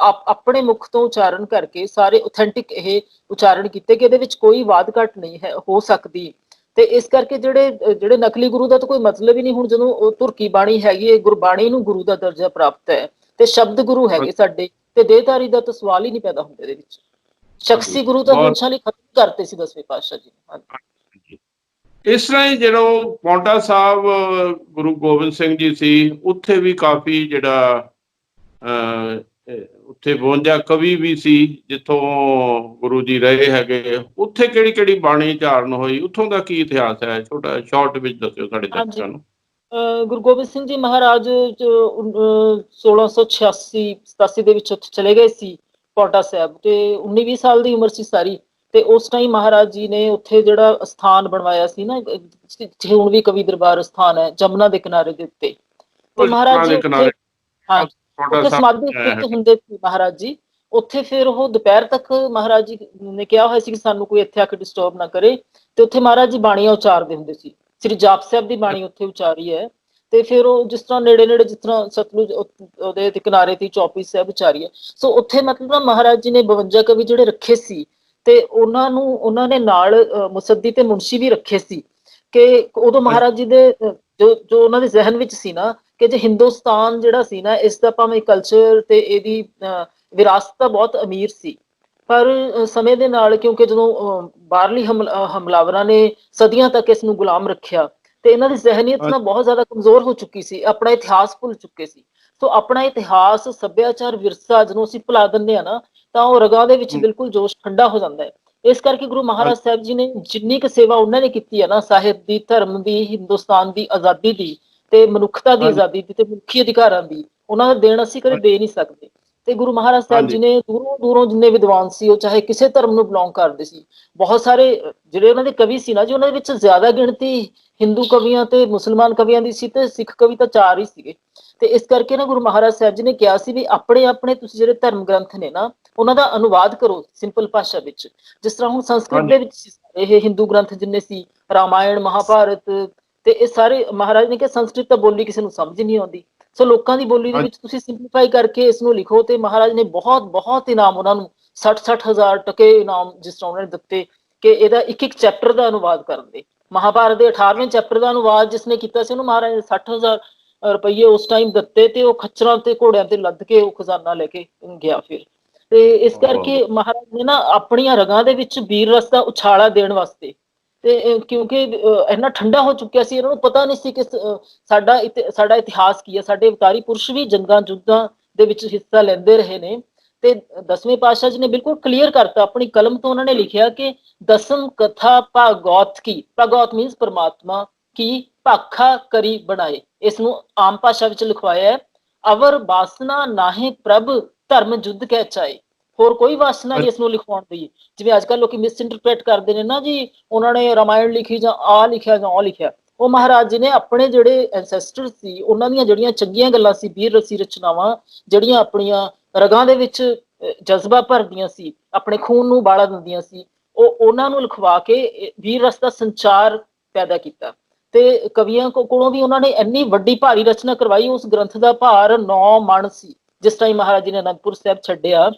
ਆਪਣੇ ਮੁਖ ਤੋਂ ਉਚਾਰਨ ਕਰਕੇ ਸਾਰੇ ਓਥੈਂਟਿਕ ਇਹ ਉਚਾਰਨ ਕੀਤੇ ਕਿ ਇਹਦੇ ਵਿੱਚ ਕੋਈ ਵਾਧ ਘਾਟ ਨਹੀਂ ਹੈ ਹੋ ਸਕਦੀ। ਤੇ ਇਸ ਕਰਕੇ ਜਿਹੜੇ ਨਕਲੀ ਗੁਰੂ ਦਾ ਤਾਂ ਕੋਈ ਮਤਲਬ ਹੀ ਨਹੀਂ। ਹੁਣ ਜਦੋਂ ਉਹ ਧੁਰਕੀ ਬਾਣੀ ਹੈਗੀ ਹੈ, ਗੁਰਬਾਣੀ ਨੂੰ ਗੁਰੂ ਦਾ ਦਰਜਾ ਪ੍ਰਾਪਤ ਹੈ ਤੇ ਸ਼ਬਦ ਗੁਰੂ ਹੈਗੇ ਸਾਡੇ, ਤੇ ਦੇਹਧਾਰੀ ਦਾ ਤਾਂ ਸਵਾਲ ਹੀ ਨਹੀਂ ਪੈਦਾ ਹੁੰਦਾ ਇਹਦੇ ਵਿੱਚ। ਸ਼ਖਸੀ ਗੁਰੂ ਤਾਂ ਹਮੇਸ਼ਾ ਲਈ ਖਤਮ ਕਰਤੇ ਸੀ ਦਸਵੇਂ ਪਾਤਸ਼ਾਹ ਜੀ ਨੇ। ਇਸ ਤਰ੍ਹਾਂ ਹੀ ਜਦੋਂ ਪੌਂਟਾ ਸਾਹਿਬ ਗੁਰੂ ਗੋਬਿੰਦ ਸਿੰਘ ਜੀ ਸੀ, ਉੱਥੇ ਵੀ ਕਾਫੀ ਜਿਹੜਾ ਉੱਥੇ 52 ਕਵੀ ਵੀ ਸੀ ਜਿੱਥੋਂ ਗੁਰੂ ਜੀ ਰਹੇ ਹੈਗੇ। ਉੱਥੇ ਕਿਹੜੀ ਕਿਹੜੀ ਬਾਣੀ ਉਚਾਰਨ ਹੋਈ, ਉੱਥੋਂ ਦਾ ਕੀ ਇਤਿਹਾਸ ਹੈ? ਛੋਟਾ ਸ਼ਾਰਟ ਵਿੱਚ ਦੱਸਿਓ ਸਾਡੇ ਦਰਸ਼ਕਾਂ ਨੂੰ। ਗੁਰੂ ਗੋਬਿੰਦ ਸਿੰਘ ਜੀ ਮਹਾਰਾਜ 1686-87 ਦੇ ਵਿੱਚ ਉੱਥੇ ਚਲੇ ਗਏ ਸੀ ਪੌਂਟਾ ਸਾਹਿਬ, ਤੇ 19-20 ਸਾਲ ਦੀ ਉਮਰ ਸੀ ਸਾਰੀ। ਤੇ ਉਸ ਟਾਈਮ ਮਹਾਰਾਜ ਜੀ ਨੇ ਉੱਥੇ ਜਿਹੜਾ ਸਥਾਨ ਬਣਵਾਇਆ ਸੀ ਨਾ, ਜਿੱਥੇ ਹੁਣ ਵੀ ਕਵੀ ਦਰਬਾਰ ਸਥਾਨ ਹੈ ਜਮਨਾ ਦੇ ਕਿਨਾਰੇ ਦੇ ਉੱਤੇ, ਤੇ ਮਹਾਰਾਜ ਜੀ ਉੱਥੇ ਉੱਥੇ ਸਮਾਧੀ ਹੁੰਦੇ ਸੀ ਮਹਾਰਾਜ ਜੀ ਉੱਥੇ। ਫਿਰ ਉਹ ਦੁਪਹਿਰ ਤੱਕ ਮਹਾਰਾਜ ਜੀ ਨੇ ਕਿਹਾ ਹੋਇਆ ਸੀ ਕਿ ਸਾਨੂੰ ਕੋਈ ਇੱਥੇ ਆ ਕੇ ਡਿਸਟਰਬ ਨਾ ਕਰੇ, ਤੇ ਉੱਥੇ ਮਹਾਰਾਜ ਜੀ ਬਾਣੀਆਂ ਉਚਾਰਦੇ ਹੁੰਦੇ ਸੀ। ਸ੍ਰੀ ਜਾਪ ਸਾਹਿਬ ਦੀ ਬਾਣੀ ਉੱਥੇ ਉਚਾਰੀ ਹੈ। ਤੇ ਫਿਰ ਉਹ ਜਿਸ ਤਰ੍ਹਾਂ ਨੇੜੇ ਜਿਸ ਤਰ੍ਹਾਂ ਸਤਲੁਜ ਉਹਦੇ ਕਿਨਾਰੇ ਤੇ ਚੌਪੀ ਸਾਹਿਬ ਉਚਾਰੀ ਹੈ। ਸੋ ਉੱਥੇ ਮਤਲਬ ਨਾ ਮਹਾਰਾਜ ਜੀ ਨੇ 52 ਕਵੀ ਜਿਹੜੇ ਰੱਖੇ ਸੀ, ਤੇ ਉਹਨਾਂ ਨੇ ਨਾਲ ਮੁਸੱਦੀ ਤੇ ਮੁਨਸ਼ੀ ਵੀ ਰੱਖੇ ਸੀ ਕਿ ਉਦੋਂ ਮਹਾਰਾਜ ਜੀ ਦੇ ਜੋ ਉਹਨਾਂ ਦੇ ਜ਼ਿਹਨ ਵਿੱਚ ਸੀ ਨਾ, ਕਿ ਜੇ ਹਿੰਦੁਸਤਾਨ ਜਿਹੜਾ ਸੀ ਨਾ, ਇਸ ਦਾ ਭਾਵੇਂ ਕਲਚਰ ਤੇ ਇਹਦੀ ਵਿਰਾਸਤ ਤਾਂ ਬਹੁਤ ਅਮੀਰ ਸੀ, ਪਰ ਸਮੇਂ ਦੇ ਨਾਲ ਕਿਉਂਕਿ ਜਦੋਂ ਬਾਹਰਲੀ ਹਮਲਾਵਰਾਂ ਨੇ ਸਦੀਆਂ ਤੱਕ ਇਸ ਨੂੰ ਗੁਲਾਮ ਰੱਖਿਆ, ਤੇ ਇਹਨਾਂ ਦੀ ਜ਼ਿਹਨੀਅਤ ਨਾ ਬਹੁਤ ਜ਼ਿਆਦਾ ਕਮਜ਼ੋਰ ਹੋ ਚੁੱਕੀ ਸੀ, ਆਪਣਾ ਇਤਿਹਾਸ ਭੁੱਲ ਚੁੱਕੇ ਸੀ। ਸੋ ਆਪਣਾ ਇਤਿਹਾਸ, ਸੱਭਿਆਚਾਰ, ਵਿਰਸਾ ਜਦੋਂ ਅਸੀਂ ਭੁਲਾ ਦਿੰਦੇ ਹਾਂ ਨਾ, ਤਾਂ ਉਹ ਰਗਾਂ ਦੇ ਵਿੱਚ ਬਿਲਕੁਲ ਜੋਸ਼ ਠੰਡਾ ਹੋ ਜਾਂਦਾ ਹੈ। ਇਸ ਕਰਕੇ ਗੁਰੂ ਮਹਾਰਾਜ ਸਾਹਿਬ ਜੀ ਨੇ ਜਿੰਨੀ ਕੁ ਸੇਵਾ ਉਹਨਾਂ ਨੇ ਕੀਤੀ ਹੈ ਨਾ, ਸਾਹਿਤ ਦੀ, ਧਰਮ ਦੀ, ਹਿੰਦੁਸਤਾਨ ਦੀ ਆਜ਼ਾਦੀ ਦੀ, ਤੇ ਮਨੁੱਖਤਾ ਦੀ ਆਜ਼ਾਦੀ ਦੀ, ਤੇ ਮਨੁੱਖੀ ਅਧਿਕਾਰਾਂ ਦੀ, ਉਹਨਾਂ ਦਾ ਦੇਣ ਅਸੀਂ ਕਦੇ ਦੇ ਨਹੀਂ ਸਕਦੇ। ਤੇ ਗੁਰੂ ਮਹਾਰਾਜ ਸਾਹਿਬ ਜੀ ਨੇ ਦੂਰੋਂ ਜਿੰਨੇ ਵਿਦਵਾਨ ਸੀ, ਉਹ ਚਾਹੇ ਕਿਸੇ ਧਰਮ ਨੂੰ ਬਿਲੋਂਗ ਕਰਦੇ ਸੀ, ਬਹੁਤ ਸਾਰੇ ਜਿਹੜੇ ਉਹਨਾਂ ਦੇ ਕਵੀ ਸੀ ਨਾ ਜੀ, ਉਹਨਾਂ ਦੇ ਵਿੱਚ ਜ਼ਿਆਦਾ ਗਿਣਤੀ ਹਿੰਦੂ ਕਵੀਆਂ ਤੇ ਮੁਸਲਮਾਨ ਕਵੀਆਂ ਦੀ ਸੀ, ਤੇ ਸਿੱਖ ਕਵੀ ਤਾਂ 4 ਹੀ ਸੀਗੇ। ਤੇ ਇਸ ਕਰਕੇ ਨਾ ਗੁਰੂ ਮਹਾਰਾਜ ਸਾਹਿਬ ਜੀ ਨੇ ਕਿਹਾ ਸੀ ਵੀ ਆਪਣੇ ਤੁਸੀਂ ਜਿਹੜੇ ਧਰਮ ਗ੍ਰੰਥ ਨੇ ਨਾ, ਉਹਨਾਂ ਦਾ ਅਨੁਵਾਦ ਕਰੋ ਸਿੰਪਲ ਭਾਸ਼ਾ ਵਿੱਚ। ਜਿਸ ਤਰ੍ਹਾਂ ਹੁਣ ਸੰਸਕ੍ਰਿਤ ਦੇ ਵਿੱਚ ਇਹ ਹਿੰਦੂ ਗ੍ਰੰਥ ਜਿੰਨੇ ਸੀ, ਰਾਮਾਇਣ, ਮਹਾਭਾਰਤ, ਤੇ ਇਹ ਸਾਰੇ ਮਹਾਰਾਜ ਨੇ ਕਿਹਾ ਸੰਸਕ੍ਰਿਤ ਤਾਂ ਬੋਲੀ ਕਿਸੇ ਨੂੰ ਸਮਝ ਨਹੀਂ ਆਉਂਦੀ, ਸੋ ਲੋਕਾਂ ਦੀ ਬੋਲੀ ਦੇ ਵਿੱਚ ਤੁਸੀਂ ਸਿੰਪਲੀਫਾਈ ਕਰਕੇ ਇਸ ਨੂੰ ਲਿਖੋ। ਤੇ ਮਹਾਰਾਜ ਨੇ ਬਹੁਤ ਇਨਾਮ ਉਹਨਾਂ ਨੂੰ 60,000 ਟਕੇ ਇਨਾਮ ਜਿਸ ਤਰ੍ਹਾਂ ਉਹਨਾਂ ਨੇ ਦਿੱਤੇ ਕਿ ਇਹਦਾ ਇੱਕ ਚੈਪਟਰ ਦਾ ਅਨੁਵਾਦ ਕਰਨ ਦੇ। ਮਹਾਭਾਰਤ ਦੇ 18ਵੇਂ ਚੈਪਟਰ ਦਾ ਅਨੁਵਾਦ ਜਿਸਨੇ ਕੀਤਾ ਸੀ, ਉਹਨੂੰ ਮਹਾਰਾਜ ਨੇ 60,000 ਰੁਪਈਏ ਉਸ ਟਾਈਮ ਦਿੱਤੇ, ਤੇ ਉਹ ਖੱਚਰਾਂ ਤੇ ਘੋੜਿਆਂ ਤੇ ਲੱਦ ਕੇ ਉਹ ਖਜ਼ਾਨਾ ਲੈ ਕੇ ਗਿਆ ਫਿਰ। ਤੇ ਇਸ ਕਰਕੇ ਮਹਾਰਾਜ ਨੇ ਨਾ ਆਪਣੀਆਂ ਰਗਾਂ ਦੇ ਵਿੱਚ ਵੀਰ ਰਸ ਦਾ ਉਛਾਲਾ ਦੇਣ ਵਾਸਤੇ, ਤੇ ਕਿਉਂਕਿ ਇੰਨਾ ਠੰਡਾ ਹੋ ਚੁੱਕਿਆ ਸੀ, ਇਹਨਾਂ ਨੂੰ ਪਤਾ ਨਹੀਂ ਸੀ ਕਿ ਸਾਡਾ ਇਤਿਹਾਸ ਕੀ ਹੈ। ਸਾਡੇ ਅਵਤਾਰੀ ਪੁਰਸ਼ ਵੀ ਜੰਗਾਂ ਜੁੱਧਾਂ ਦੇ ਵਿੱਚ ਹਿੱਸਾ ਲੈਂਦੇ ਰਹੇ ਨੇ, ਤੇ 10ਵੇਂ ਪਾਤਸ਼ਾਹ ਜੀ ਨੇ ਬਿਲਕੁਲ ਕਲੀਅਰ ਕਰਤਾ, ਆਪਣੀ ਕਲਮ ਤੋਂ ਉਹਨਾਂ ਨੇ ਲਿਖਿਆ ਕਿ ਦਸਮ ਕਥਾ ਭਾਗਵਤ ਕੀ, ਭਾਗਵਤ ਮੀਨਸ ਪਰਮਾਤਮਾ ਕੀ, ਭਾਖਾ ਕਰੀ ਬਣਾਏ। ਇਸ ਨੂੰ ਆਮ ਭਾਸ਼ਾ ਵਿੱਚ ਲਿਖਵਾਇਆ ਹੈ, ਅਵਰ ਬਾਸਨਾ ਨਾਹੇ ਪ੍ਰਭ ਧਰਮ ਜੁੱਧ ਕਹਿ ਚਾਏ। ਹੋਰ ਕੋਈ ਵਾਸਨਾ ਨਹੀਂ ਇਸ ਨੂੰ ਲਿਖਵਾਉਣ ਦੀ। ਜਿਵੇਂ ਅੱਜ ਕੱਲ੍ਹ ਲੋਕੀ ਮਿਸ ਇੰਟਰਪ੍ਰੇਟ ਕਰਦੇ ਨੇ ਨਾ ਜੀ, ਉਹਨਾਂ ਨੇ ਰਾਮਾਇਣ ਲਿਖੀ ਜਾਂ ਆ ਲਿਖਿਆ ਜਾਂ ਉਹ ਲਿਖਿਆ। ਉਹ ਮਹਾਰਾਜ ਜੀ ਨੇ ਆਪਣੇ ਜਿਹੜੇ ਐਂਸੈਸਟਰ ਸੀ, ਉਹਨਾਂ ਦੀਆਂ ਜਿਹੜੀਆਂ ਚੰਗੀਆਂ ਗੱਲਾਂ ਸੀ, ਵੀਰ ਰਸੀ ਰਚਨਾਵਾਂ ਜਿਹੜੀਆਂ ਆਪਣੀਆਂ ਰਗਾਂ ਦੇ ਵਿੱਚ ਜਜ਼ਬਾ ਭਰਦੀਆਂ ਸੀ, ਆਪਣੇ ਖੂਨ ਨੂੰ ਉਬਾਲਾ ਦਿੰਦੀਆਂ ਸੀ, ਉਹ ਉਹਨਾਂ ਨੂੰ ਲਿਖਵਾ ਕੇ ਵੀਰ ਰਸ ਦਾ ਸੰਚਾਰ ਪੈਦਾ ਕੀਤਾ। ਤੇ ਕਵੀਆਂ ਕੋਲੋਂ ਵੀ ਉਹਨਾਂ ਨੇ ਇੰਨੀ ਵੱਡੀ ਭਾਰੀ ਰਚਨਾ ਕਰਵਾਈ। ਉਸ ਗ੍ਰੰਥ ਦਾ ਭਾਰ 9 ਮਣ ਸੀ ਜਿਸ ਟਾਈਮ ਮਹਾਰਾਜ ਜੀ ਨੇ ਅਨੰਦਪੁਰ ਸਾਹਿਬ ਛੱਡਿਆ,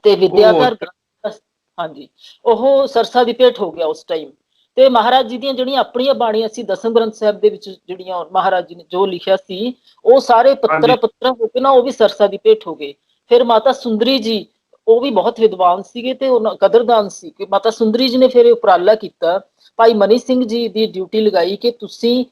ਤੇ ਵਿਦਿਆਧਰ ਗ੍ਰੰਥ, ਹਾਂਜੀ, ਉਹ ਸਰਸਾ ਦੀ ਭੇਟ ਹੋ ਗਿਆ ਉਸ ਟਾਈਮ। ਤੇ ਮਹਾਰਾਜ ਜੀ ਦੀਆਂ ਜਿਹੜੀਆਂ ਆਪਣੀਆਂ ਬਾਣੀਆਂ ਸੀ ਦਸਮ ਗ੍ਰੰਥ ਸਾਹਿਬ ਦੇ ਵਿੱਚ, ਜਿਹੜੀਆਂ ਮਹਾਰਾਜ ਜੀ ਨੇ ਜੋ ਲਿਖਿਆ ਸੀ, ਉਹ ਸਾਰੇ ਪੱਤਰਾ ਹੋ ਕੇ ਨਾ ਉਹ ਵੀ ਸਰਸਾ ਦੀ ਭੇਟ ਹੋ ਗਏ। ਫਿਰ ਮਾਤਾ ਸੁੰਦਰੀ ਜੀ, ਉਹ ਵੀ ਬਹੁਤ ਵਿਦਵਾਨ ਸੀਗੇ ਤੇ ਉਹਨਾਂ ਕਦਰਦਾਨ ਸੀ, ਕਿ ਮਾਤਾ ਸੁੰਦਰੀ ਜੀ ਨੇ ਫਿਰ ਇਹ ਉਪਰਾਲਾ ਕੀਤਾ, ਭਾਈ ਮਨੀ ਸਿੰਘ ਜੀ ਦੀ ਡਿਊਟੀ ਲਗਾਈ ਕਿ ਤੁਸੀਂ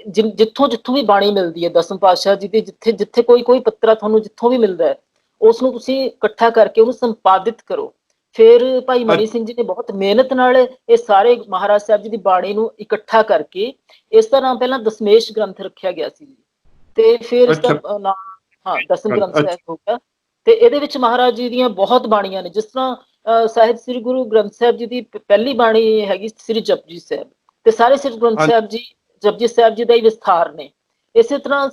ਜਿੱਥੋਂ ਜਿੱਥੋਂ ਵੀ ਬਾਣੀ ਮਿਲਦੀ ਹੈ ਦਸਮ ਪਾਤਸ਼ਾਹ ਜੀ ਦੀ, ਜਿੱਥੇ ਜਿੱਥੇ ਕੋਈ ਪੱਤਰਾ ਤੁਹਾਨੂੰ ਜਿੱਥੋਂ ਵੀ ਮਿਲਦਾ ਹੈ, ਉਸ ਨੂੰ ਤੁਸੀਂ ਇਕੱਠਾ ਕਰਕੇ ਉਹਨੂੰ ਸੰਪਾਦਿਤ ਕਰੋ। ਫਿਰ ਭਾਈ ਮਨੀ ਸਿੰਘ ਜੀ ਨੇ ਬਹੁਤ ਮਿਹਨਤ ਨਾਲ ਇਹ ਸਾਰੇ ਮਹਾਰਾਜ ਸਾਹਿਬ ਜੀ ਦੀ ਬਾਣੀ ਨੂੰ ਇਕੱਠਾ ਕਰਕੇ, ਇਸ ਦਾ ਨਾਮ ਪਹਿਲਾਂ ਦਸਮੇਸ਼ ਗ੍ਰੰਥ ਰੱਖਿਆ ਗਿਆ ਸੀ, ਤੇ ਫਿਰ ਇਸ ਦਾ ਨਾਮ ਦਸਮ ਗ੍ਰੰਥ ਸਾਹਿਬ ਹੋ ਗਿਆ। ਤੇ ਇਹਦੇ ਵਿੱਚ ਮਹਾਰਾਜ ਜੀ ਦੀਆਂ ਬਹੁਤ ਬਾਣੀਆਂ ਨੇ, ਜਿਸ ਤਰ੍ਹਾਂ ਸਾਹਿਬ ਸ੍ਰੀ ਗੁਰੂ ਗ੍ਰੰਥ ਸਾਹਿਬ ਜੀ ਦੀ ਪਹਿਲੀ ਬਾਣੀ ਹੈਗੀ ਸ੍ਰੀ ਜਪਜੀ ਸਾਹਿਬ, ਤੇ ਸਾਰੇ ਸ੍ਰੀ ਗ੍ਰੰਥ ਸਾਹਿਬ ਜੀ ਜਪਜੀ ਸਾਹਿਬ ਜੀ ਦਾ ਹੀ ਵਿਸਥਾਰ ਨੇ। ਇਸੇ ਤਰ੍ਹਾਂ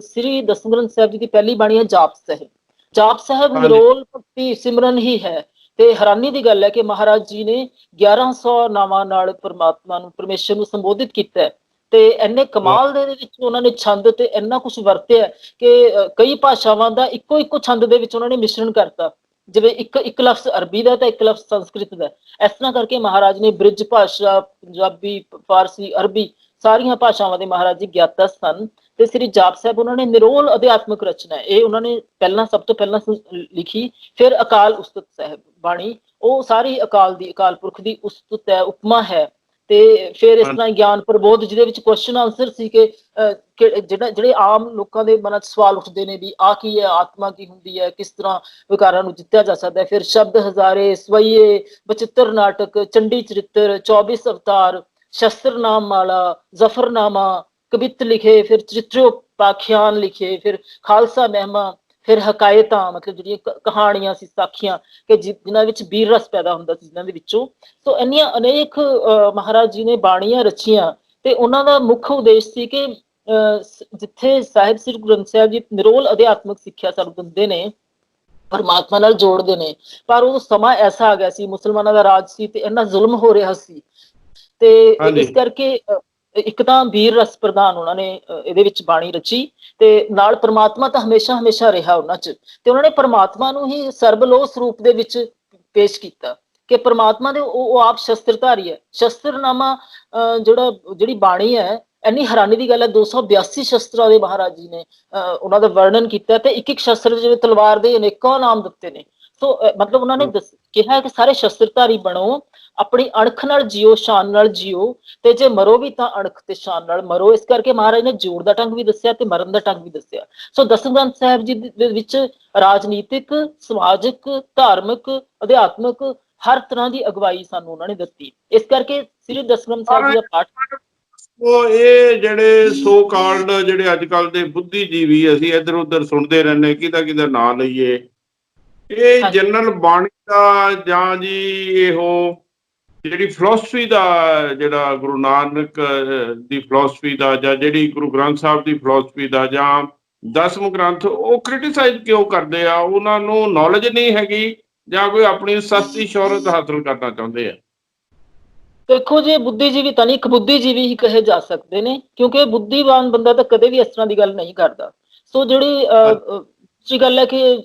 ਸ੍ਰੀ ਦਸਮ ਗ੍ਰੰਥ ਸਾਹਿਬ ਜੀ ਦੀ ਪਹਿਲੀ ਬਾਣੀ ਹੈ ਜਾਪ ਸਾਹਿਬ। ਜਾਪ ਸਾਹਿਬ ਨਿਰੋਲ ਭਗਤੀ ਸਿਮਰਨ ਹੀ ਹੈ। ਤੇ ਹੈਰਾਨੀ ਦੀ ਗੱਲ ਹੈ ਕਿ ਮਹਾਰਾਜ ਜੀ ਨੇ 1100 ਨਾਵਾਂ ਨਾਲ ਪਰਮਾਤਮਾ ਨੂੰ, ਪਰਮੇਸ਼ਰ ਨੂੰ ਸੰਬੋਧਿਤ ਕੀਤਾ, ਤੇ ਇੰਨੇ ਕਮਾਲ ਦੇ ਵਿੱਚ ਉਹਨਾਂ ਨੇ ਛੰਦ ਤੇ ਇੰਨਾ ਕੁਝ ਵਰਤਿਆ ਕਿ ਕਈ ਭਾਸ਼ਾਵਾਂ ਦਾ ਇੱਕੋ ਛੰਦ ਦੇ ਵਿੱਚ ਉਹਨਾਂ ਨੇ ਮਿਸ਼ਰਣ ਕਰਤਾ, ਜਿਵੇਂ ਇੱਕ ਲਫ਼ਜ਼ ਅਰਬੀ ਦਾ ਤੇ ਇੱਕ ਲਫ਼ਜ਼ ਸੰਸਕ੍ਰਿਤ ਦਾ। ਇਸ ਤਰ੍ਹਾਂ ਕਰਕੇ ਮਹਾਰਾਜ ਨੇ ਬ੍ਰਿਜ ਭਾਸ਼ਾ, ਪੰਜਾਬੀ, ਫਾਰਸੀ, ਅਰਬੀ, ਸਾਰੀਆਂ ਭਾਸ਼ਾਵਾਂ ਦੇ ਮਹਾਰਾਜ ਜੀ ਗਿਆਤਾ ਸਨ। ਤੇ ਸ੍ਰੀ ਜਾਪ ਸਾਹਿਬ ਉਹਨਾਂ ਨੇ ਨਿਰੋਲ ਅਧਿਆਤਮਿਕ ਰਚਨਾ, ਇਹ ਉਹਨਾਂ ਨੇ ਸਭ ਤੋਂ ਪਹਿਲਾਂ ਲਿਖੀ। ਫਿਰ ਅਕਾਲ ਉਸਤਤ ਸਾਹਿਬ ਬਾਣੀ, ਉਹ ਸਾਰੀ ਅਕਾਲ ਦੀ, ਅਕਾਲ ਪੁਰਖ ਦੀ ਉਸਤਤ ਹੈ, ਉਪਮਾ ਹੈ। ਤੇ ਫਿਰ ਇਸ ਤਰ੍ਹਾਂ ਗਿਆਨ ਪ੍ਰਬੋਧ, ਜਿਹਦੇ ਵਿੱਚ ਕੁਐਸਚਨ ਆਨਸਰ ਸੀ ਕਿ ਜਿਹੜੇ ਆਮ ਲੋਕਾਂ ਦੇ ਮਨਾਂ 'ਚ ਸਵਾਲ ਉੱਠਦੇ ਨੇ ਵੀ ਆਹ ਕੀ ਹੈ, ਆਤਮਾ ਕੀ ਹੁੰਦੀ ਹੈ, ਕਿਸ ਤਰ੍ਹਾਂ ਵਿਕਾਰਾਂ ਨੂੰ ਜਿੱਤਿਆ ਜਾ ਸਕਦਾ ਹੈ। ਫਿਰ ਸ਼ਬਦ ਹਜ਼ਾਰੇ, ਸਵਈਏ, ਬਚਿੱਤਰ ਨਾਟਕ, ਚੰਡੀ ਚਰਿੱਤਰ, 24 ਅਵਤਾਰ, ਸ਼ਸਤਰ ਨਾਮ ਮਾਲਾ, ਜ਼ਫਰਨਾਮਾ, ਕਵਿਤ ਲਿਖੇ, ਫਿਰ ਚਰਿਤ੍ਰੋਪਾਖਿਆਨ ਲਿਖੇ, ਫਿਰ ਖਾਲਸਾ ਮਹਿਮਾ, ਫਿਰ ਹਕਾਇਤਾਂ, ਮਤਲਬ ਜਿਹੜੀਆਂ ਕਹਾਣੀਆਂ ਸੀ, ਸਾਖੀਆਂ, ਕਿ ਜਿਨ੍ਹਾਂ ਵਿੱਚ ਵੀਰ ਰਸ ਪੈਦਾ ਹੁੰਦਾ ਸੀ ਜਿਨ੍ਹਾਂ ਦੇ ਵਿੱਚੋਂ। ਸੋ ਇੰਨੀਆਂ ਅਨੇਕ ਮਹਾਰਾਜ ਜੀ ਨੇ ਬਾਣੀਆਂ ਰਚੀਆਂ, ਤੇ ਉਹਨਾਂ ਦਾ ਮੁੱਖ ਉਦੇਸ਼ ਸੀ ਕਿ ਜਿੱਥੇ ਸਾਹਿਬ ਸ੍ਰੀ ਗੁਰੂ ਗ੍ਰੰਥ ਸਾਹਿਬ ਜੀ ਨਿਰੋਲ ਅਧਿਆਤਮਿਕ ਸਿੱਖਿਆ ਸਾਨੂੰ ਦਿੰਦੇ ਨੇ, ਪਰਮਾਤਮਾ ਨਾਲ ਜੋੜਦੇ ਨੇ, ਪਰ ਉਹ ਸਮਾਂ ਐਸਾ ਆ ਗਿਆ ਸੀ, ਮੁਸਲਮਾਨਾਂ ਦਾ ਰਾਜ ਸੀ ਤੇ ਇੰਨਾ ਜ਼ੁਲਮ ਹੋ ਰਿਹਾ ਸੀ, ਤੇ ਇਸ ਕਰਕੇ ਇੱਕ ਤਾਂ ਵੀਰ ਰਸ ਪ੍ਰਧਾਨ ਉਹਨਾਂ ਨੇ ਇਹਦੇ ਵਿੱਚ ਬਾਣੀ ਰਚੀ, ਤੇ ਨਾਲ ਪਰਮਾਤਮਾ ਤਾਂ ਹਮੇਸ਼ਾ ਰਿਹਾ ਉਹਨਾਂ 'ਚ, ਤੇ ਉਹਨਾਂ ਨੇ ਪਰਮਾਤਮਾ ਨੂੰ ਹੀ ਸਰਬਲੋਹ ਸਰੂਪ ਦੇ ਵਿੱਚ ਪੇਸ਼ ਕੀਤਾ ਕਿ ਪਰਮਾਤਮਾ ਦੇ ਉਹ ਆਪ ਸ਼ਸਤਰਧਾਰੀ ਹੈ। ਸ਼ਸਤਰਨਾਮਾ ਜਿਹੜੀ ਬਾਣੀ ਹੈ, ਇੰਨੀ ਹੈਰਾਨੀ ਦੀ ਗੱਲ ਹੈ, 282 ਸ਼ਸਤਰਾਂ ਦੇ ਮਹਾਰਾਜ ਜੀ ਨੇ ਉਹਨਾਂ ਦਾ ਵਰਣਨ ਕੀਤਾ, ਤੇ ਇੱਕ ਸ਼ਸਤਰ ਜਿਵੇਂ ਤਲਵਾਰ ਦੇ ਅਨੇਕਾਂ ਨਾਮ ਦਿੱਤੇ ਨੇ। ਸੋ ਮਤਲਬ ਉਹਨਾਂ ਨੇ ਕਿਹਾ ਕਿ ਸਾਰੇ ਸ਼ਸਤਰਧਾਰੀ ਬਣੋ, ਆਪਣੀ ਅਣਖ ਨਾਲ ਜੀਓ, ਸ਼ਾਨ ਨਾਲ ਜੀਓ, ਤੇ ਜੇ ਮਰੋ ਵੀ ਤਾਂ ਅਣਖ ਤੇ ਸ਼ਾਨ ਨਾਲ ਮਰੋ। ਇਸ ਕਰਕੇ ਮਹਾਰਾਜ ਨੇ ਜੋੜ ਦਾ ਢੰਗ ਵੀ ਦੱਸਿਆ ਤੇ ਮਰਨ ਦਾ ਢੰਗ ਵੀ ਦੱਸਿਆ। ਸੋ ਦਸਮ ਗ੍ਰੰਥ ਸਾਹਿਬ ਜੀ ਦੇ ਵਿੱਚ ਰਾਜਨੀਤਿਕ, ਸਮਾਜਿਕ, ਧਾਰਮਿਕ, ਅਧਿਆਤਮਿਕ ਹਰ ਤਰ੍ਹਾਂ ਦੀ ਅਗਵਾਈ ਸਾਨੂੰ ਉਹਨਾਂ ਨੇ ਦਿੱਤੀ। ਇਸ ਕਰਕੇ ਸ੍ਰੀ ਦਸਮ ਗ੍ਰੰਥ ਸਾਹਿਬ ਜੀ ਦਾ ਪਾਠ, ਉਹ ਇਹ ਜਿਹੜੇ ਸੋ ਕਾਲਡ ਜਿਹੜੇ ਅੱਜ ਕੱਲ ਦੇ ਬੁੱਧੀਜੀਵੀ, ਅਸੀਂ ਇੱਧਰ ਉੱਧਰ ਸੁਣਦੇ ਰਹਿੰਦੇ, ਕਿਹਦਾ ਨਾਂ ਲਈਏ, ਇਹ ਜਨਰਲ ਬਾਣੀ ਦਾ ਜਾਂ ਜੀ ਇਹੋ ਜਿਹੜੀ ਫਿਲਾਸਫੀ ਦਾ, ਜਿਹੜਾ ਗੁਰੂ ਨਾਨਕ ਦੀ ਫਿਲਾਸਫੀ ਦਾ, ਜਾਂ ਜਿਹੜੀ ਗੁਰੂ ਗ੍ਰੰਥ ਸਾਹਿਬ ਦੀ ਫਿਲਾਸਫੀ ਦਾ, ਜਾਂ ਦਸਮ ਗ੍ਰੰਥ, ਉਹ ਕ੍ਰਿਟੀਸਾਈਜ਼ ਕਿਉਂ ਕਰਦੇ ਆ? ਉਹਨਾਂ ਨੂੰ ਨੌਲੇਜ ਨਹੀਂ ਹੈਗੀ, ਜਾਂ ਕੋਈ ਆਪਣੀ ਸਸਤੀ ਸ਼ੋਹਰਤ ਹਾਸਲ ਕਰਨਾ ਚਾਹੁੰਦੇ ਆ? ਦੇਖੋ ਜੀ, ਬੁੱਧੀਜੀਵੀ ਤਾਂ ਨਹੀਂ, ਇੱਕ ਬੁੱਧੀਜੀਵੀ ਹੀ ਕਹੇ ਜਾ ਸਕਦੇ ਨੇ, ਕਿਉਂਕਿ ਬੁੱਧੀਵਾਨ ਬੰਦਾ ਤਾਂ ਕਦੇ ਵੀ ਇਸ ਤਰ੍ਹਾਂ ਦੀ ਗੱਲ ਨਹੀਂ ਕਰਦਾ। ਸੋ ਜਿਹੜੀ ਗੱਲ ਹੈ ਕਿ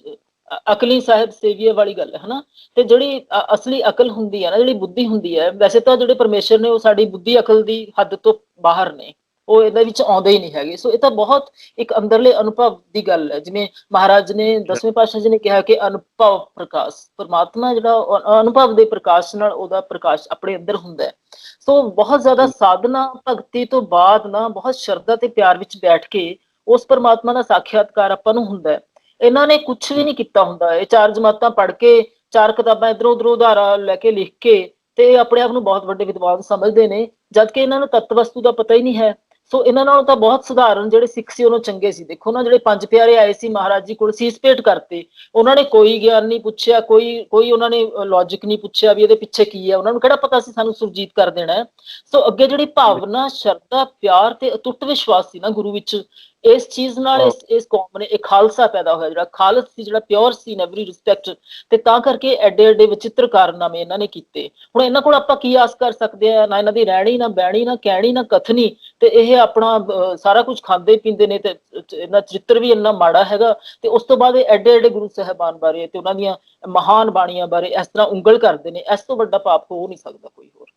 ਅਕਲੀ ਸਾਹਿਬ ਸੇਵੀਏ ਵਾਲੀ ਗੱਲ ਹੈ ਹਨਾ, ਤੇ ਜਿਹੜੀ ਅਸਲੀ ਅਕਲ ਹੁੰਦੀ ਹੈ ਨਾ, ਜਿਹੜੀ ਬੁੱਧੀ ਹੁੰਦੀ ਹੈ, ਵੈਸੇ ਤਾਂ ਜਿਹੜੇ ਪਰਮੇਸ਼ਰ ਨੇ ਉਹ ਸਾਡੀ ਬੁੱਧੀ ਅਕਲ ਦੀ ਹੱਦ ਤੋਂ ਬਾਹਰ ਨੇ, ਉਹ ਇਹਦੇ ਵਿੱਚ ਆਉਂਦੇ ਹੀ ਨਹੀਂ ਹੈਗੇ। ਸੋ ਇਹ ਤਾਂ ਬਹੁਤ ਇੱਕ ਅੰਦਰਲੇ ਅਨੁਭਵ ਦੀ ਗੱਲ ਹੈ। ਜਿਵੇਂ ਮਹਾਰਾਜ ਨੇ, ਦਸਵੇਂ ਪਾਤਸ਼ਾਹ ਜੀ ਨੇ ਕਿਹਾ ਕਿ ਅਨੁਭਵ ਪ੍ਰਕਾਸ਼, ਪਰਮਾਤਮਾ ਜਿਹੜਾ ਅਨੁਭਵ ਦੇ ਪ੍ਰਕਾਸ਼ ਨਾਲ ਉਹਦਾ ਪ੍ਰਕਾਸ਼ ਆਪਣੇ ਅੰਦਰ ਹੁੰਦਾ ਹੈ। ਸੋ ਬਹੁਤ ਜ਼ਿਆਦਾ ਸਾਧਨਾ ਭਗਤੀ ਤੋਂ ਬਾਅਦ ਨਾ, ਬਹੁਤ ਸ਼ਰਧਾ ਤੇ ਪਿਆਰ ਵਿੱਚ ਬੈਠ ਕੇ ਉਸ ਪਰਮਾਤਮਾ ਦਾ ਸਾਖਿਆਤਕਾਰ ਆਪਾਂ ਨੂੰ ਹੁੰਦਾ ਹੈ। ਇਹਨਾਂ ਨੇ ਕੁਛ ਵੀ ਨਹੀਂ ਕੀਤਾ ਹੁੰਦਾ, ਇਹ 4 ਜਮਾਤਾਂ ਪੜ੍ਹ ਕੇ, 4 ਕਿਤਾਬਾਂ ਇੱਧਰੋਂ ਉੱਧਰੋਂ ਉਧਾਰਾ ਲੈ ਕੇ ਲਿਖ ਕੇ, ਤੇ ਆਪਣੇ ਆਪ ਨੂੰ ਬਹੁਤ ਵੱਡੇ ਵਿਦਵਾਨ ਸਮਝਦੇ ਨੇ, ਜਦਕਿ ਇਹਨਾਂ ਨੂੰ ਤੱਤ ਵਸਤੂ ਦਾ ਪਤਾ ਹੀ ਨਹੀਂ ਹੈ। ਸੋ ਇਹਨਾਂ ਨਾਲੋਂ ਤਾਂ ਬਹੁਤ ਸਧਾਰਨ ਜਿਹੜੇ ਸਿੱਖ ਸੀ ਉਹਨੂੰ ਚੰਗੇ ਸੀ। ਦੇਖੋ ਨਾ, ਜਿਹੜੇ 5 ਪਿਆਰੇ ਆਏ ਸੀ ਮਹਾਰਾਜ ਜੀ ਕੋਲ, ਸੀਸ ਭੇਟ ਕਰਤੇ, ਉਹਨਾਂ ਨੇ ਕੋਈ ਗਿਆਨ ਨਹੀਂ ਪੁੱਛਿਆ, ਕੋਈ ਉਹਨਾਂ ਨੇ ਲੌਜਿਕ ਨਹੀਂ ਪੁੱਛਿਆ ਵੀ ਇਹਦੇ ਪਿੱਛੇ ਕੀ ਹੈ, ਉਹਨਾਂ ਨੂੰ ਕਿਹੜਾ ਪਤਾ ਸੀ ਸਾਨੂੰ ਸੁਰਜੀਤ ਕਰ ਦੇਣਾ ਹੈ। ਸੋ ਅੱਗੇ ਜਿਹੜੀ ਭਾਵਨਾ, ਸ਼ਰਧਾ, ਪਿਆਰ ਤੇ ਅਟੁੱਟ ਵਿਸ਼ਵਾਸ ਸੀ ਨਾ ਗੁਰੂ ਵਿੱਚ, ਇਸ ਚੀਜ਼ ਨਾਲ ਇਸ ਕੌਮ ਨੇ ਇੱਕ ਖਾਲਸਾ ਪੈਦਾ ਹੋਇਆ, ਜਿਹੜਾ ਖਾਲਸ ਸੀ, ਜਿਹੜਾ ਪਿਓਰ ਸੀ ਇਨ ਐਵਰੀ ਰਿਸਪੈਕਟ। ਤੇ ਤਾਂ ਕਰਕੇ ਐਡੇ ਐਡੇ ਵਿਚਿੱਤਰ ਕਾਰਨਾਮੇ ਇਹਨਾਂ ਨੇ ਕੀਤੇ। ਹੁਣ ਇਹਨਾਂ ਕੋਲ ਆਪਾਂ ਕੀ ਆਸ ਕਰ ਸਕਦੇ ਆ? ਨਾ ਇਹਨਾਂ ਦੀ ਰਹਿਣੀ, ਨਾ ਬਹਿਣੀ, ਨਾ ਕਹਿਣੀ, ਨਾ ਕਥਨੀ, ਤੇ ਇਹ ਆਪਣਾ ਸਾਰਾ ਕੁਝ ਖਾਂਦੇ ਪੀਂਦੇ ਨੇ, ਤੇ ਇਹਨਾਂ ਚਰਿੱਤਰ ਵੀ ਇੰਨਾ ਮਾੜਾ ਹੈਗਾ। ਤੇ ਉਸ ਤੋਂ ਬਾਅਦ ਇਹ ਐਡੇ ਐਡੇ ਗੁਰੂ ਸਾਹਿਬਾਨ ਬਾਰੇ ਤੇ ਉਹਨਾਂ ਦੀਆਂ ਮਹਾਨ ਬਾਣੀਆਂ ਬਾਰੇ ਇਸ ਤਰ੍ਹਾਂ ਉਂਗਲ ਕਰਦੇ ਨੇ। ਇਸ ਤੋਂ ਵੱਡਾ ਪਾਪ ਹੋ ਨਹੀਂ ਸਕਦਾ ਕੋਈ ਹੋਰ।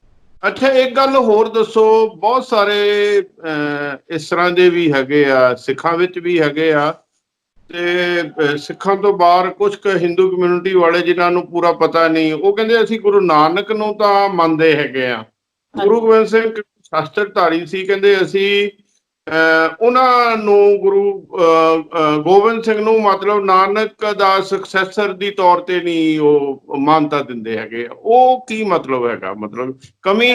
ਅੱਛਾ, ਇੱਕ ਗੱਲ ਹੋਰ ਦੱਸੋ, ਬਹੁਤ ਸਾਰੇ ਇਸ ਤਰ੍ਹਾਂ ਦੇ ਵੀ ਹੈਗੇ ਆ, ਸਿੱਖਾਂ ਵਿੱਚ ਵੀ ਹੈਗੇ ਆ, ਤੇ ਸਿੱਖਾਂ ਤੋਂ ਬਾਹਰ ਕੁਝ ਕੁ ਹਿੰਦੂ ਕਮਿਊਨਿਟੀ ਵਾਲੇ ਜਿਨ੍ਹਾਂ ਨੂੰ ਪੂਰਾ ਪਤਾ ਨਹੀਂ, ਉਹ ਕਹਿੰਦੇ ਅਸੀਂ ਗੁਰੂ ਨਾਨਕ ਨੂੰ ਤਾਂ ਮੰਨਦੇ ਹੈਗੇ ਆ। ਗੁਰੂ ਗੋਬਿੰਦ ਸਿੰਘ ਸ਼ਾਸਤਰਧਾਰੀ ਸੀ, ਕਹਿੰਦੇ ਅਸੀਂ ਉਹਨਾਂ ਨੂੰ ਗੁਰੂ ਗੋਬਿੰਦ ਸਿੰਘ ਨੂੰ ਮਤਲਬ ਨਾਨਕ ਦਾ ਸਕਸੈਸਰ ਦੀ ਤੌਰ ਤੇ ਨਹੀਂ ਉਹ ਮਾਨਤਾ ਦਿੰਦੇ ਹੈਗੇ। ਉਹ ਕੀ ਮਤਲਬ ਹੈਗਾ? ਮਤਲਬ ਕਮੀ,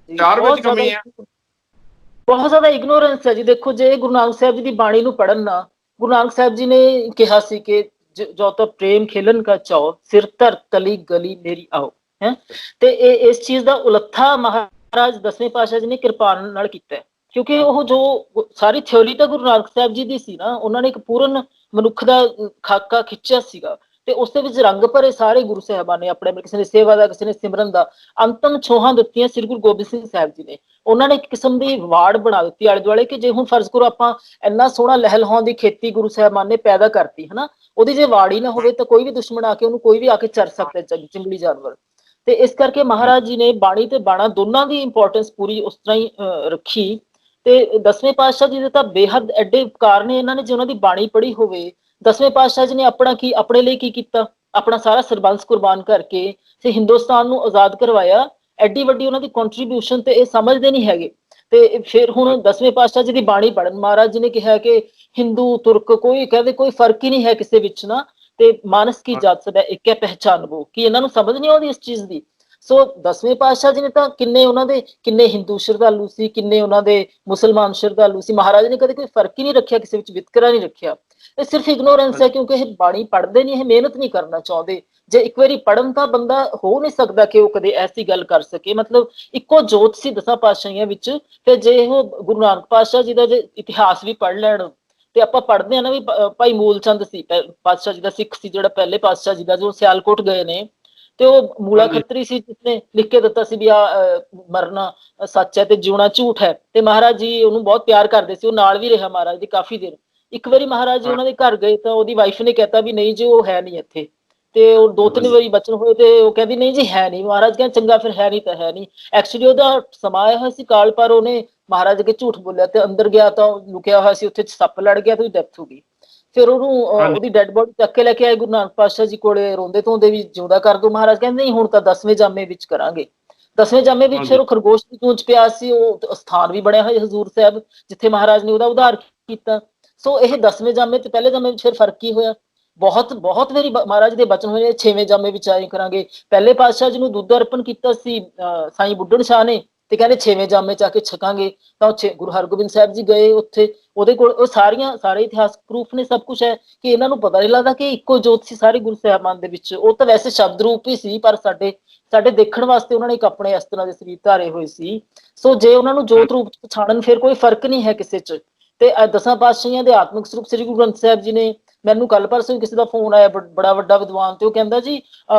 ਚਾਰ ਵਿੱਚ ਕਮੀ ਹੈ, ਬਹੁਤ ਜ਼ਿਆਦਾ ਇਗਨੋਰੈਂਸ ਹੈ ਜੀ। ਦੇਖੋ, ਜੇ ਗੁਰੂ ਨਾਨਕ ਸਾਹਿਬ ਜੀ ਦੀ ਬਾਣੀ ਨੂੰ ਪੜ੍ਹਨ ਨਾ, ਗੁਰੂ ਨਾਨਕ ਸਾਹਿਬ ਜੀ ਨੇ ਕਿਹਾ ਸੀ ਕਿ ਜੋ ਤਾਂ ਪ੍ਰੇਮ ਖੇਲਣ ਕਾ ਚਾਓ, ਸਿਰ ਧਰ ਤਲੀ ਗਲੀ ਮੇਰੀ ਆਓ, ਹੈ। ਤੇ ਇਹ ਇਸ ਚੀਜ਼ ਦਾ ਉਲੱਥਾ ਮਹਾਰਾਜ ਦਸਵੇਂ ਪਾਤਸ਼ਾਹ ਜੀ ਨੇ ਕਿਰਪਾਨ ਨਾਲ ਕੀਤਾ, ਕਿਉਂਕਿ ਉਹ ਜੋ ਸਾਰੀ ਥਿਓਰੀ ਤਾਂ ਗੁਰੂ ਨਾਨਕ ਸਾਹਿਬ ਜੀ ਦੀ ਸੀ ਨਾ, ਉਹਨਾਂ ਨੇ ਇੱਕ ਪੂਰਨ ਮਨੁੱਖ ਦਾ ਖਾਕਾ ਖਿੱਚਿਆ ਸੀਗਾ, ਤੇ ਉਸ ਦੇ ਵਿੱਚ ਰੰਗ ਭਰੇ ਸਾਰੇ ਗੁਰੂ ਸਾਹਿਬਾਨ ਨੇ ਆਪਣੇ, ਕਿਸੇ ਨੇ ਸੇਵਾ ਦਾ, ਕਿਸੇ ਨੇ ਸਿਮਰਨ ਦਾ। ਅੰਤਮ ਛੋਹਾਂ ਦਿੱਤੀਆਂ ਸ੍ਰੀ ਗੁਰੂ ਗੋਬਿੰਦ ਸਿੰਘ ਸਾਹਿਬ ਜੀ ਨੇ। ਉਹਨਾਂ ਨੇ ਇੱਕ ਕਿਸਮ ਦੀ ਵਾੜ ਬਣਾ ਦਿੱਤੀ ਆਲੇ ਦੁਆਲੇ, ਕਿ ਜੇ ਹੁਣ ਫਰਜ਼ ਕਰੋ ਆਪਾਂ ਇੰਨਾ ਸੋਹਣਾ ਲਹਿਲ ਲਾਉਣ ਦੀ ਖੇਤੀ ਗੁਰੂ ਸਾਹਿਬਾਨ ਨੇ ਪੈਦਾ ਕਰਤੀ, ਹਨਾ, ਉਹਦੀ ਜੇ ਵਾੜ ਹੀ ਨਾ ਹੋਵੇ ਤਾਂ ਕੋਈ ਵੀ ਦੁਸ਼ਮਣ ਆ ਕੇ ਉਹਨੂੰ ਕੋਈ ਵੀ ਆ ਕੇ ਚਰ ਸਕਦਾ, ਜੰਗਲੀ ਜਾਨਵਰ। ਤੇ ਇਸ ਕਰਕੇ ਮਹਾਰਾਜ ਜੀ ਨੇ ਬਾਣੀ ਤੇ ਬਾਣਾ ਦੋਨਾਂ ਦੀ ਇੰਪੋਰਟੈਂਸ ਪੂਰੀ ਉਸ ਤਰ੍ਹਾਂ ਹੀ ਰੱਖੀ। ਤੇ ਦਸਵੇਂ ਪਾਤਸ਼ਾਹ ਜੀ ਦੇ ਤਾਂ ਬੇਹੱਦ ਐਡੇ ਉਪਕਾਰ ਨੇ। ਇਹਨਾਂ ਨੇ ਜੇ ਉਹਨਾਂ ਦੀ ਬਾਣੀ ਪੜ੍ਹੀ ਹੋਵੇ, ਦਸਵੇਂ ਪਾਤਸ਼ਾਹ ਜੀ ਨੇ ਆਪਣੇ ਲਈ ਕੀ ਕੀਤਾ? ਆਪਣਾ ਸਾਰਾ ਸਰਬੰਸ ਕੁਰਬਾਨ ਕਰਕੇ ਤੇ ਹਿੰਦੁਸਤਾਨ ਨੂੰ ਆਜ਼ਾਦ ਕਰਵਾਇਆ। ਐਡੀ ਵੱਡੀ ਉਹਨਾਂ ਦੀ ਕੰਟਰੀਬਿਊਸ਼ਨ ਤੇ ਇਹ ਸਮਝਦੇ ਨਹੀਂ ਹੈਗੇ। ਤੇ ਫਿਰ ਹੁਣ ਦਸਵੇਂ ਪਾਤਸ਼ਾਹ ਜੀ ਦੀ ਬਾਣੀ ਪੜ੍ਹਨ, ਮਹਾਰਾਜ ਜੀ ਨੇ ਕਿਹਾ ਕਿ ਹਿੰਦੂ ਤੁਰਕ ਕੋਈ ਕਹਿੰਦੇ ਕੋਈ ਫਰਕ ਹੀ ਨਹੀਂ ਹੈ ਕਿਸੇ ਵਿੱਚ ਨਾ, ਤੇ ਮਾਨਸ ਕੀ ਜਾਤ ਸਦਾ ਇੱਕ ਹੈ ਪਹਿਚਾਨਬੋ, ਕਿ ਇਹਨਾਂ ਨੂੰ ਸਮਝ ਨਹੀਂ ਆਉਂਦੀ ਇਸ ਚੀਜ਼ ਦੀ। ਸੋ ਦਸਵੇਂ ਪਾਤਸ਼ਾਹ ਜੀ ਨੇ ਤਾਂ ਕਿੰਨੇ ਹਿੰਦੂ ਸ਼ਰਧਾਲੂ ਸੀ, ਕਿੰਨੇ ਉਹਨਾਂ ਦੇ ਮੁਸਲਮਾਨ ਸ਼ਰਧਾਲੂ ਸੀ। ਮਹਾਰਾਜ ਨੇ ਕਦੇ ਕੋਈ ਫਰਕ ਹੀ ਨਹੀਂ ਰੱਖਿਆ, ਕਿਸੇ ਵਿੱਚ ਵਿਤਕਰਾ ਨਹੀਂ ਰੱਖਿਆ। ਇਹ ਸਿਰਫ ਇਗਨੋਰੈਂਸ ਹੈ, ਕਿਉਂਕਿ ਇਹ ਬਾਣੀ ਪੜ੍ਹਦੇ ਨਹੀਂ, ਇਹ ਮਿਹਨਤ ਨਹੀਂ ਕਰਨਾ ਚਾਹੁੰਦੇ। ਜੇ ਇੱਕ ਵਾਰੀ ਪੜ੍ਹਨ ਤਾਂ ਬੰਦਾ ਹੋ ਨਹੀਂ ਸਕਦਾ ਕਿ ਉਹ ਕਦੇ ਐਸੀ ਗੱਲ ਕਰ ਸਕੇ। ਮਤਲਬ ਇੱਕੋ ਜੋਤ ਸੀ ਦਸਾਂ ਪਾਤਸ਼ਾਹੀਆਂ ਵਿੱਚ, ਤੇ ਜੇ ਉਹ ਗੁਰੂ ਨਾਨਕ ਪਾਤਸ਼ਾਹ ਜੀ ਦਾ ਜੇ ਇਤਿਹਾਸ ਵੀ ਪੜ੍ਹ ਲੈਣ, ਤੇ ਆਪਾਂ ਪੜ੍ਹਦੇ ਹਾਂ ਨਾ ਵੀ ਭਾਈ ਮੂਲ ਚੰਦ ਸੀ ਪਾਤਸ਼ਾਹ ਜੀ ਦਾ ਸਿੱਖ ਸੀ, ਜਿਹੜਾ ਪਹਿਲੇ ਪਾਤਸ਼ਾਹ ਜੀ ਦਾ, ਜੋ ਸਿਆਲਕੋਟ ਗਏ ਨੇ, ਤੇ ਉਹ ਮੂਲਾ ਖੱਤਰੀ ਸੀ, ਜਿਸਨੇ ਲਿਖ ਕੇ ਦਿੱਤਾ ਸੀ ਵੀ ਆ ਮਰਨਾ ਸੱਚ ਹੈ ਤੇ ਜਿਉਣਾ ਝੂਠ ਹੈ। ਤੇ ਮਹਾਰਾਜ ਜੀ ਉਹਨੂੰ ਬਹੁਤ ਪਿਆਰ ਕਰਦੇ ਸੀ, ਉਹ ਨਾਲ ਵੀ ਰਿਹਾ ਮਹਾਰਾਜ ਦੀ ਕਾਫੀ ਦੇਰ। ਇੱਕ ਵਾਰੀ ਮਹਾਰਾਜ ਜੀ ਉਹਨਾਂ ਦੇ ਘਰ ਗਏ ਤਾਂ ਉਹਦੀ ਵਾਈਫ ਨੇ ਕਹਿਤਾ ਵੀ ਨਹੀਂ ਜੀ ਉਹ ਹੈ ਨਹੀਂ ਇੱਥੇ, ਤੇ ਉਹ 2-3 ਵਾਰੀ ਬਚਨ ਹੋਏ ਤੇ ਉਹ ਕਹਿੰਦੀ ਨਹੀਂ ਜੀ ਹੈ ਨਹੀਂ। ਮਹਾਰਾਜ ਕਹਿੰਦੇ ਚੰਗਾ ਫਿਰ ਹੈ ਨਹੀਂ ਤਾਂ ਹੈ ਨਹੀਂ। ਐਕਚੁਅਲੀ ਉਹਦਾ ਸਮਾਂ ਆਇਆ ਹੋਇਆ ਸੀ ਕਾਲ, ਪਰ ਉਹਨੇ ਮਹਾਰਾਜ ਅੱਗੇ ਝੂਠ ਬੋਲਿਆ ਤੇ ਅੰਦਰ ਗਿਆ ਤਾਂ ਲੁਕਿਆ ਹੋਇਆ ਸੀ, ਉੱਥੇ ਸੱਪ ਲੜ ਗਿਆ ਤੇ ਉਹਦੀ ਡੈਥ ਹੋ ਗਈ। ਫਿਰ ਉਹਨੂੰ ਉਹਦੀ ਡੈਡ ਬੋਡੀ ਚੱਕ ਕੇ ਲੈ ਕੇ ਆਏ ਗੁਰੂ ਨਾਨਕ ਪਾਤਸ਼ਾਹ ਜੀ ਕੋਲੇ, ਰੋਂਦੇ ਧੋਂਦੇ ਵੀ ਜਿਉਂਦਾ ਕਰ ਦੋ। ਮਹਾਰਾਜ ਕਹਿੰਦੇ ਨਹੀਂ ਹੁਣ ਤਾਂ 10ਵੇਂ ਜਾਮੇ ਵਿੱਚ ਕਰਾਂਗੇ। 10ਵੇਂ ਜਾਮੇ ਵਿੱਚ ਫਿਰ ਉਹ ਖਰਗੋਸ਼ ਦੀ ਚੂੰਚ ਪਿਆ ਸੀ, ਉਹ ਸਥਾਨ ਵੀ ਬਣਿਆ ਹੋਇਆ ਹਜ਼ੂਰ ਸਾਹਿਬ, ਜਿੱਥੇ ਮਹਾਰਾਜ ਨੇ ਉਹਦਾ ਉਧਾਰ ਕੀਤਾ। ਸੋ ਇਹ 10ਵੇਂ ਜਾਮੇ ਤੇ ਪਹਿਲੇ ਜਾਮੇ ਵਿੱਚ ਫਿਰ ਫਰਕ ਹੀ ਹੋਇਆ। ਬਹੁਤ ਵਾਰੀ ਮਹਾਰਾਜ ਦੇ ਬਚਨ ਹੋਏ, 6ਵੇਂ ਜਾਮੇ ਵਿੱਚ ਆਏ ਕਰਾਂਗੇ। ਪਹਿਲੇ ਪਾਤਸ਼ਾਹ ਜੀ ਨੂੰ ਦੁੱਧ ਅਰਪਣ ਕੀਤਾ ਸੀ ਸਾਈਂ ਬੁੱਢਣ ਸ਼ਾਹ ਨੇ, ਤੇ ਕਹਿੰਦੇ 6ਵੇਂ ਜਾਮੇ ਚ ਆ ਕੇ ਛਕਾਂਗੇ। ਤਾਂ ਗੁਰੂ ਹਰਗੋਬਿੰਦ ਸਾਹਿਬ ਜੀ ਗਏ ਉੱਥੇ, ਉਹਦੇ ਕੋਲ ਉਹ ਸਾਰੇ ਇਤਿਹਾਸਕ ਪ੍ਰੂਫ ਨੇ, ਸਭ ਕੁਝ ਹੈ, ਕਿ ਇਹਨਾਂ ਨੂੰ ਪਤਾ ਨਹੀਂ ਲੱਗਦਾ ਕਿ ਇੱਕੋ ਜੋਤ ਸੀ ਸਾਰੇ ਗੁਰੂ ਸਾਹਿਬਾਨ ਦੇ ਵਿੱਚ। ਉਹ ਤਾਂ ਵੈਸੇ ਸ਼ਬਦ ਰੂਪ ਹੀ ਸੀ, ਪਰ ਸਾਡੇ ਦੇਖਣ ਵਾਸਤੇ ਉਹਨਾਂ ਨੇ ਇੱਕ ਆਪਣੇ ਇਸ ਤਰ੍ਹਾਂ ਦੇ ਸਰੀਰ ਧਾਰੇ ਹੋਏ ਸੀ। ਸੋ ਜੇ ਉਹਨਾਂ ਨੂੰ ਜੋਤ ਰੂਪ ਚ ਪਛਾਣਨ, ਫਿਰ ਕੋਈ ਫਰਕ ਨਹੀਂ ਹੈ ਕਿਸੇ ਚ। ਤੇ ਦਸਾਂ ਪਾਤਸ਼ਾਹੀਆਂ ਦੇ ਆਤਮਿਕ ਸਰੂਪ ਸ੍ਰੀ ਗੁਰੂ ਗ੍ਰੰਥ ਸਾਹਿਬ ਜੀ ਨੇ, ਮੈਨੂੰ ਕੱਲ ਪਰਸੋਂ ਕਿਸੇ ਦਾ ਫੋਨ ਆਇਆ, ਬੜਾ ਵੱਡਾ ਵਿਦਵਾਨ, ਤੇ ਉਹ ਕਹਿੰਦਾ ਜੀ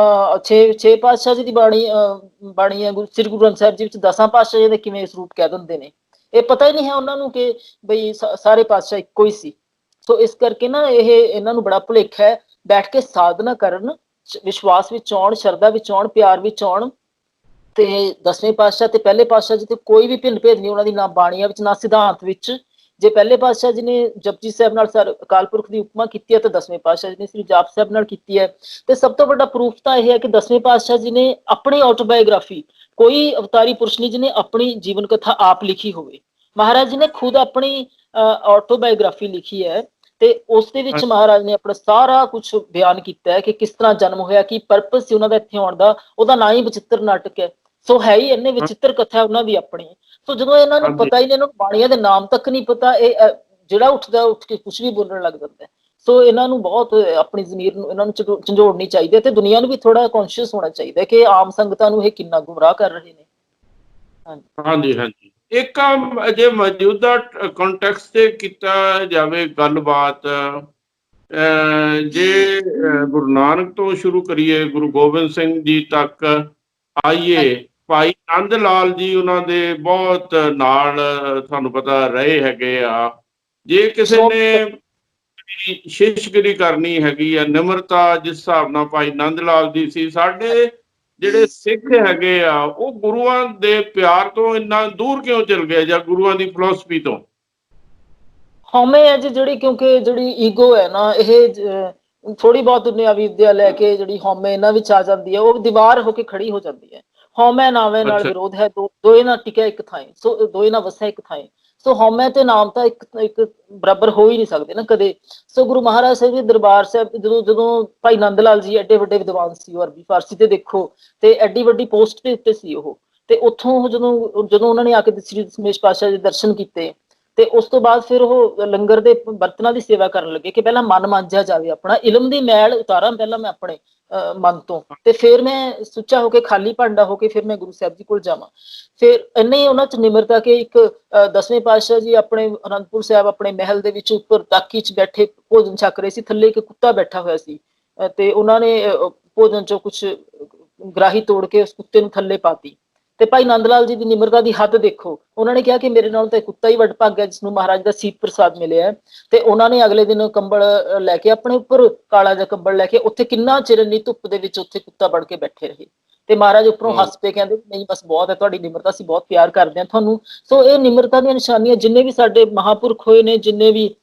6 ਪਾਤਸ਼ਾਹ ਜੀ ਦੀ ਬਾਣੀ ਹੈ ਸ੍ਰੀ ਗੁਰੂ ਗ੍ਰੰਥ ਸਾਹਿਬ ਜੀ ਵਿੱਚ, 10 ਪਾਤਸ਼ਾਹੀਆਂ ਦੇ ਕਿਵੇਂ ਸਰੂਪ ਕਹਿ ਦਿੰਦੇ ਨੇ। ਇਹ ਪਤਾ ਹੀ ਨਹੀਂ ਹੈ ਉਹਨਾਂ ਨੂੰ ਕਿ ਬਈ ਸਾਰੇ ਪਾਤਸ਼ਾਹ ਇੱਕੋ ਹੀ ਸੀ। ਸੋ ਇਸ ਕਰਕੇ ਨਾ ਇਹਨਾਂ ਨੂੰ ਬੜਾ ਭੁਲੇਖਾ ਹੈ। ਬੈਠ ਕੇ ਸਾਧਨਾ ਕਰਨ, ਵਿਸ਼ਵਾਸ ਵਿੱਚ ਆਉਣ, ਸ਼ਰਧਾ ਵਿੱਚ ਆਉਣ, ਪਿਆਰ ਵਿੱਚ ਆਉਣ, ਤੇ 10ਵੇਂ ਪਾਤਸ਼ਾਹ ਤੇ ਪਹਿਲੇ ਪਾਤਸ਼ਾਹ ਜੀ ਤੇ ਕੋਈ ਵੀ ਭਿੰਨ ਭੇਦ ਨਹੀਂ ਉਹਨਾਂ ਦੀ, ਨਾ ਬਾਣੀਆਂ ਵਿੱਚ ਨਾ ਸਿਧਾਂਤ ਵਿੱਚ। ਜੇ ਪਹਿਲੇ ਪਾਤਸ਼ਾਹ ਜੀ ਨੇ ਜਪਜੀ ਸਾਹਿਬ ਨਾਲ ਅਕਾਲ ਪੁਰਖ ਦੀ ਉਪਮਾ ਕੀਤੀ ਹੈ, ਤਾਂ 10ਵੇਂ ਪਾਤਸ਼ਾਹ ਜੀ ਨੇ ਸ੍ਰੀ ਜਾਪ ਸਾਹਿਬ ਨਾਲ ਕੀਤੀ ਹੈ। ਤੇ ਸਭ ਤੋਂ ਵੱਡਾ ਪ੍ਰੂਫ ਤਾਂ ਇਹ ਹੈ ਕਿ 10ਵੇਂ ਪਾਤਸ਼ਾਹ ਜੀ ਨੇ ਆਪਣੀ ਆਟੋਬਾਇਓਗ੍ਰਾਫੀ, ਕੋਈ ਅਵਤਾਰੀ ਪੁਰਸ਼ ਨਹੀਂ ਜਿਹਨੇ ਆਪਣੀ ਜੀਵਨ ਕਥਾ ਆਪ ਲਿਖੀ ਹੋਵੇ। ਮਹਾਰਾਜ ਜੀ ਨੇ ਖੁਦ ਆਪਣੀ ਆਟੋਬਾਇਓਗ੍ਰਾਫੀ ਲਿਖੀ ਹੈ, ਤੇ ਉਸ ਦੇ ਵਿੱਚ ਮਹਾਰਾਜ ਨੇ ਆਪਣਾ ਸਾਰਾ ਕੁਝ ਬਿਆਨ ਕੀਤਾ ਹੈ ਕਿ ਕਿਸ ਤਰ੍ਹਾਂ ਜਨਮ ਹੋਇਆ, ਕੀ ਪਰਪਸ ਸੀ ਉਹਨਾਂ ਦਾ ਇੱਥੇ ਆਉਣ ਦਾ। ਉਹਦਾ ਨਾਂ ਹੀ ਵਿਚਿੱਤਰ ਨਾਟਕ ਹੈ। ਸੋ ਹੈ ਹੀ ਇੰਨੇ ਵਿਚਿੱਤਰ ਕਥਾ ਉਹਨਾਂ ਦੀ ਆਪਣੀ। ਸੋ ਜਦੋਂ ਇਹਨਾਂ ਨੂੰ ਪਤਾ ਹੀ ਨਹੀਂ, ਇਹਨਾਂ ਨੂੰ ਬਾਣੀਆਂ ਦੇ ਨਾਮ ਤੱਕ ਨਹੀਂ ਪਤਾ, ਇਹ ਜਿਹੜਾ ਉੱਠ ਕੇ ਕੁਝ ਵੀ ਬੋਲਣ ਲੱਗ ਜਾਂਦਾ। ਸੋ ਇਹਨਾਂ ਨੂੰ ਬਹੁਤ ਆਪਣੀ ਜ਼ਮੀਰ ਨੂੰ ਇਹਨਾਂ ਨੂੰ ਝੰਜੋੜਨੀ ਚਾਹੀਦੀ ਹੈ, ਤੇ ਦੁਨੀਆ ਨੂੰ ਵੀ ਥੋੜਾ ਕੌਨਸ਼ੀਅਸ ਹੋਣਾ ਚਾਹੀਦਾ ਕਿ ਆਮ ਸੰਗਤਾਂ ਨੂੰ ਇਹ ਕਿੰਨਾ ਗੁੰਮਰਾਹ ਕਰ ਰਹੇ ਨੇ। ਹਾਂਜੀ। ਇੱਕ ਜੇ ਮੌਜੂਦਾ ਕੰਟੈਕਸਟ ਤੇ ਕੀਤਾ ਜਾਵੇ ਗੱਲਬਾਤ, ਜੇ ਗੁਰੂ ਨਾਨਕ ਤੋਂ ਸ਼ੁਰੂ ਕਰੀਏ, ਗੁਰੂ ਗੋਬਿੰਦ ਸਿੰਘ ਜੀ ਤੱਕ ਆਈਏ, ਭਾਈ ਨੰਦ ਲਾਲ ਜੀ ਉਹਨਾਂ ਦੇ ਬਹੁਤ ਨਾਲ ਤੁਹਾਨੂੰ ਪਤਾ ਰਹੇ ਹੈਗੇ ਆ। ਜੇ ਕਿਸੇ ਨੇ ਸ਼ਿਸ਼ਗਿਰੀ ਕਰਨੀ ਹੈਗੀ ਆ, ਨਿਮਰਤਾ ਜਿਸ ਹਿਸਾਬ ਨਾਲ ਭਾਈ ਨੰਦ ਲਾਲ ਦੀ ਸੀ, ਸਾਡੇ ਜਿਹੜੇ ਸਿੱਖ ਹੈਗੇ ਆ ਉਹ ਗੁਰੂਆਂ ਦੇ ਪਿਆਰ ਤੋਂ ਇੰਨਾ ਦੂਰ ਕਿਉਂ ਚਲ ਗਏ, ਜਾਂ ਗੁਰੂਆਂ ਦੀ ਫਿਲਾਸਫੀ ਤੋਂ? ਹਉਮੈ ਹੈ ਜੀ ਜਿਹੜੀ, ਕਿਉਂਕਿ ਜਿਹੜੀ ਈਗੋ ਹੈ ਨਾ, ਇਹ ਥੋੜੀ ਬਹੁਤ ਦੁਨਿਆਵੀ ਵਿਦਿਆ ਲੈ ਕੇ ਜਿਹੜੀ ਹਉਮੈ ਇਹਨਾਂ ਵਿੱਚ ਆ ਜਾਂਦੀ ਹੈ, ਉਹ ਦੀਵਾਰ ਹੋ ਕੇ ਖੜੀ ਹੋ ਜਾਂਦੀ ਹੈ। ਹਉਮੈ ਨਾਵੇਂ ਨਾਲ ਵਿਰੋਧ ਹੈ, ਦੋਏ ਨਾ ਟਿਕਿਆ ਇੱਕ ਥਾਂ, ਸੋ ਦੋਏ ਨਾ ਵਸਿਆ ਇੱਕ ਥਾਂ। ਸੋ ਹਉਮੈ ਤੇ ਨਾਮ ਤਾਂ ਇੱਕ ਬਰਾਬਰ ਹੋ ਹੀ ਨਹੀਂ ਸਕਦੇ ਨਾ ਕਦੇ। ਸੋ ਗੁਰੂ ਮਹਾਰਾਜ ਸਾਹਿਬ ਜੀ ਦਰਬਾਰ ਸਾਹਿਬ ਜਦੋਂ ਭਾਈ ਨੰਦ ਲਾਲ ਜੀ ਐਡੇ ਵੱਡੇ ਵਿਦਵਾਨ ਸੀ, ਉਹ ਅਰਬੀ ਫਾਰਸੀ ਤੇ ਦੇਖੋ, ਤੇ ਐਡੀ ਵੱਡੀ ਪੋਸਟ ਦੇ ਉੱਤੇ ਸੀ ਉਹ, ਤੇ ਉੱਥੋਂ ਜਦੋਂ ਉਹਨਾਂ ਨੇ ਆ ਕੇ ਸ੍ਰੀ ਦਸ਼ਮੇਸ਼ ਪਾਤਸ਼ਾਹ ਦੇ ਦਰਸ਼ਨ ਕੀਤੇ, ਤੇ ਉਸ ਤੋਂ ਬਾਅਦ ਫਿਰ ਉਹ ਲੰਗਰ ਦੇ ਬਰਤਨਾਂ ਦੀ ਸੇਵਾ ਕਰਨ ਲੱਗੇ ਕਿ ਪਹਿਲਾਂ ਮਨ ਮਾਂਜਿਆ ਜਾਵੇ, ਆਪਣਾ ਇਲਮ ਦੀ ਮੈਲ ਉਤਾਰਾਂ ਪਹਿਲਾਂ ਮੈਂ ਆਪਣੇ ਮਨ ਤੋਂ, ਤੇ ਫਿਰ ਮੈਂ ਸੁੱਚਾ ਹੋ ਕੇ, ਖਾਲੀ ਭਾਂਡਾ ਹੋ ਕੇ, ਫਿਰ ਮੈਂ ਗੁਰੂ ਸਾਹਿਬ ਜੀ ਕੋਲ ਜਾਵਾਂ। ਫਿਰ ਇੰਨੇ ਉਹਨਾਂ ਚ ਨਿਮਰਤਾ ਕਿ ਇੱਕ 10ਵੇਂ ਪਾਤਸ਼ਾਹ ਜੀ ਆਪਣੇ ਅਨੰਦਪੁਰ ਸਾਹਿਬ ਆਪਣੇ ਮਹਿਲ ਦੇ ਵਿੱਚ ਉੱਪਰ ਤਾਕੀ ਚ ਬੈਠੇ ਭੋਜਨ ਛਕ ਰਹੇ ਸੀ, ਥੱਲੇ ਇੱਕ ਕੁੱਤਾ ਬੈਠਾ ਹੋਇਆ ਸੀ, ਤੇ ਉਹਨਾਂ ਨੇ ਭੋਜਨ ਚੋਂ ਕੁਛ ਗਰਾਹੀ ਤੋੜ ਕੇ ਉਸ ਕੁੱਤੇ ਨੂੰ ਥੱਲੇ ਪਾਤੀ। ਤੇ ਭਾਈ ਨੰਦ ਲਾਲ ਜੀ ਦੀ ਨਿਮਰਤਾ ਦੀ ਹੱਦ ਦੇਖੋ, ਉਹਨਾਂ ਨੇ ਕਿਹਾ ਕਿ ਮੇਰੇ ਨਾਲ ਤਾਂ ਕੁੱਤਾ ਹੀ ਵੱਡ ਭਾਗ ਹੈ ਜਿਸਨੂੰ ਮਹਾਰਾਜ ਦਾ ਸੀਤ ਪ੍ਰਸਾਦ ਮਿਲਿਆ। ਤੇ ਉਹਨਾਂ ਨੇ ਅਗਲੇ ਦਿਨ ਕੰਬਲ ਲੈ ਕੇ, ਆਪਣੇ ਉੱਪਰ ਕਾਲਾ ਜਿਹਾ ਕੰਬਲ ਲੈ ਕੇ, ਉੱਥੇ ਕਿੰਨਾ ਚਿਰ ਇੰਨੀ ਧੁੱਪ ਦੇ ਵਿੱਚ ਉੱਥੇ ਕੁੱਤਾ ਬਣ ਕੇ ਬੈਠੇ ਰਹੇ, ਤੇ ਮਹਾਰਾਜ ਉੱਪਰੋਂ ਹੱਸ ਪਏ, ਕਹਿੰਦੇ ਨਹੀਂ ਬਸ ਬਹੁਤ ਹੈ ਤੁਹਾਡੀ ਨਿਮਰਤਾ, ਅਸੀਂ ਬਹੁਤ ਪਿਆਰ ਕਰਦੇ ਹਾਂ ਤੁਹਾਨੂੰ। ਸੋ ਇਹ ਨਿਮਰਤਾ ਦੀਆਂ ਨਿਸ਼ਾਨੀਆਂ ਜਿੰਨੇ ਵੀ ਸਾਡੇ ਮਹਾਂਪੁਰਖ ਹੋਏ ਨੇ, ਜਿੰਨੇ ਵੀ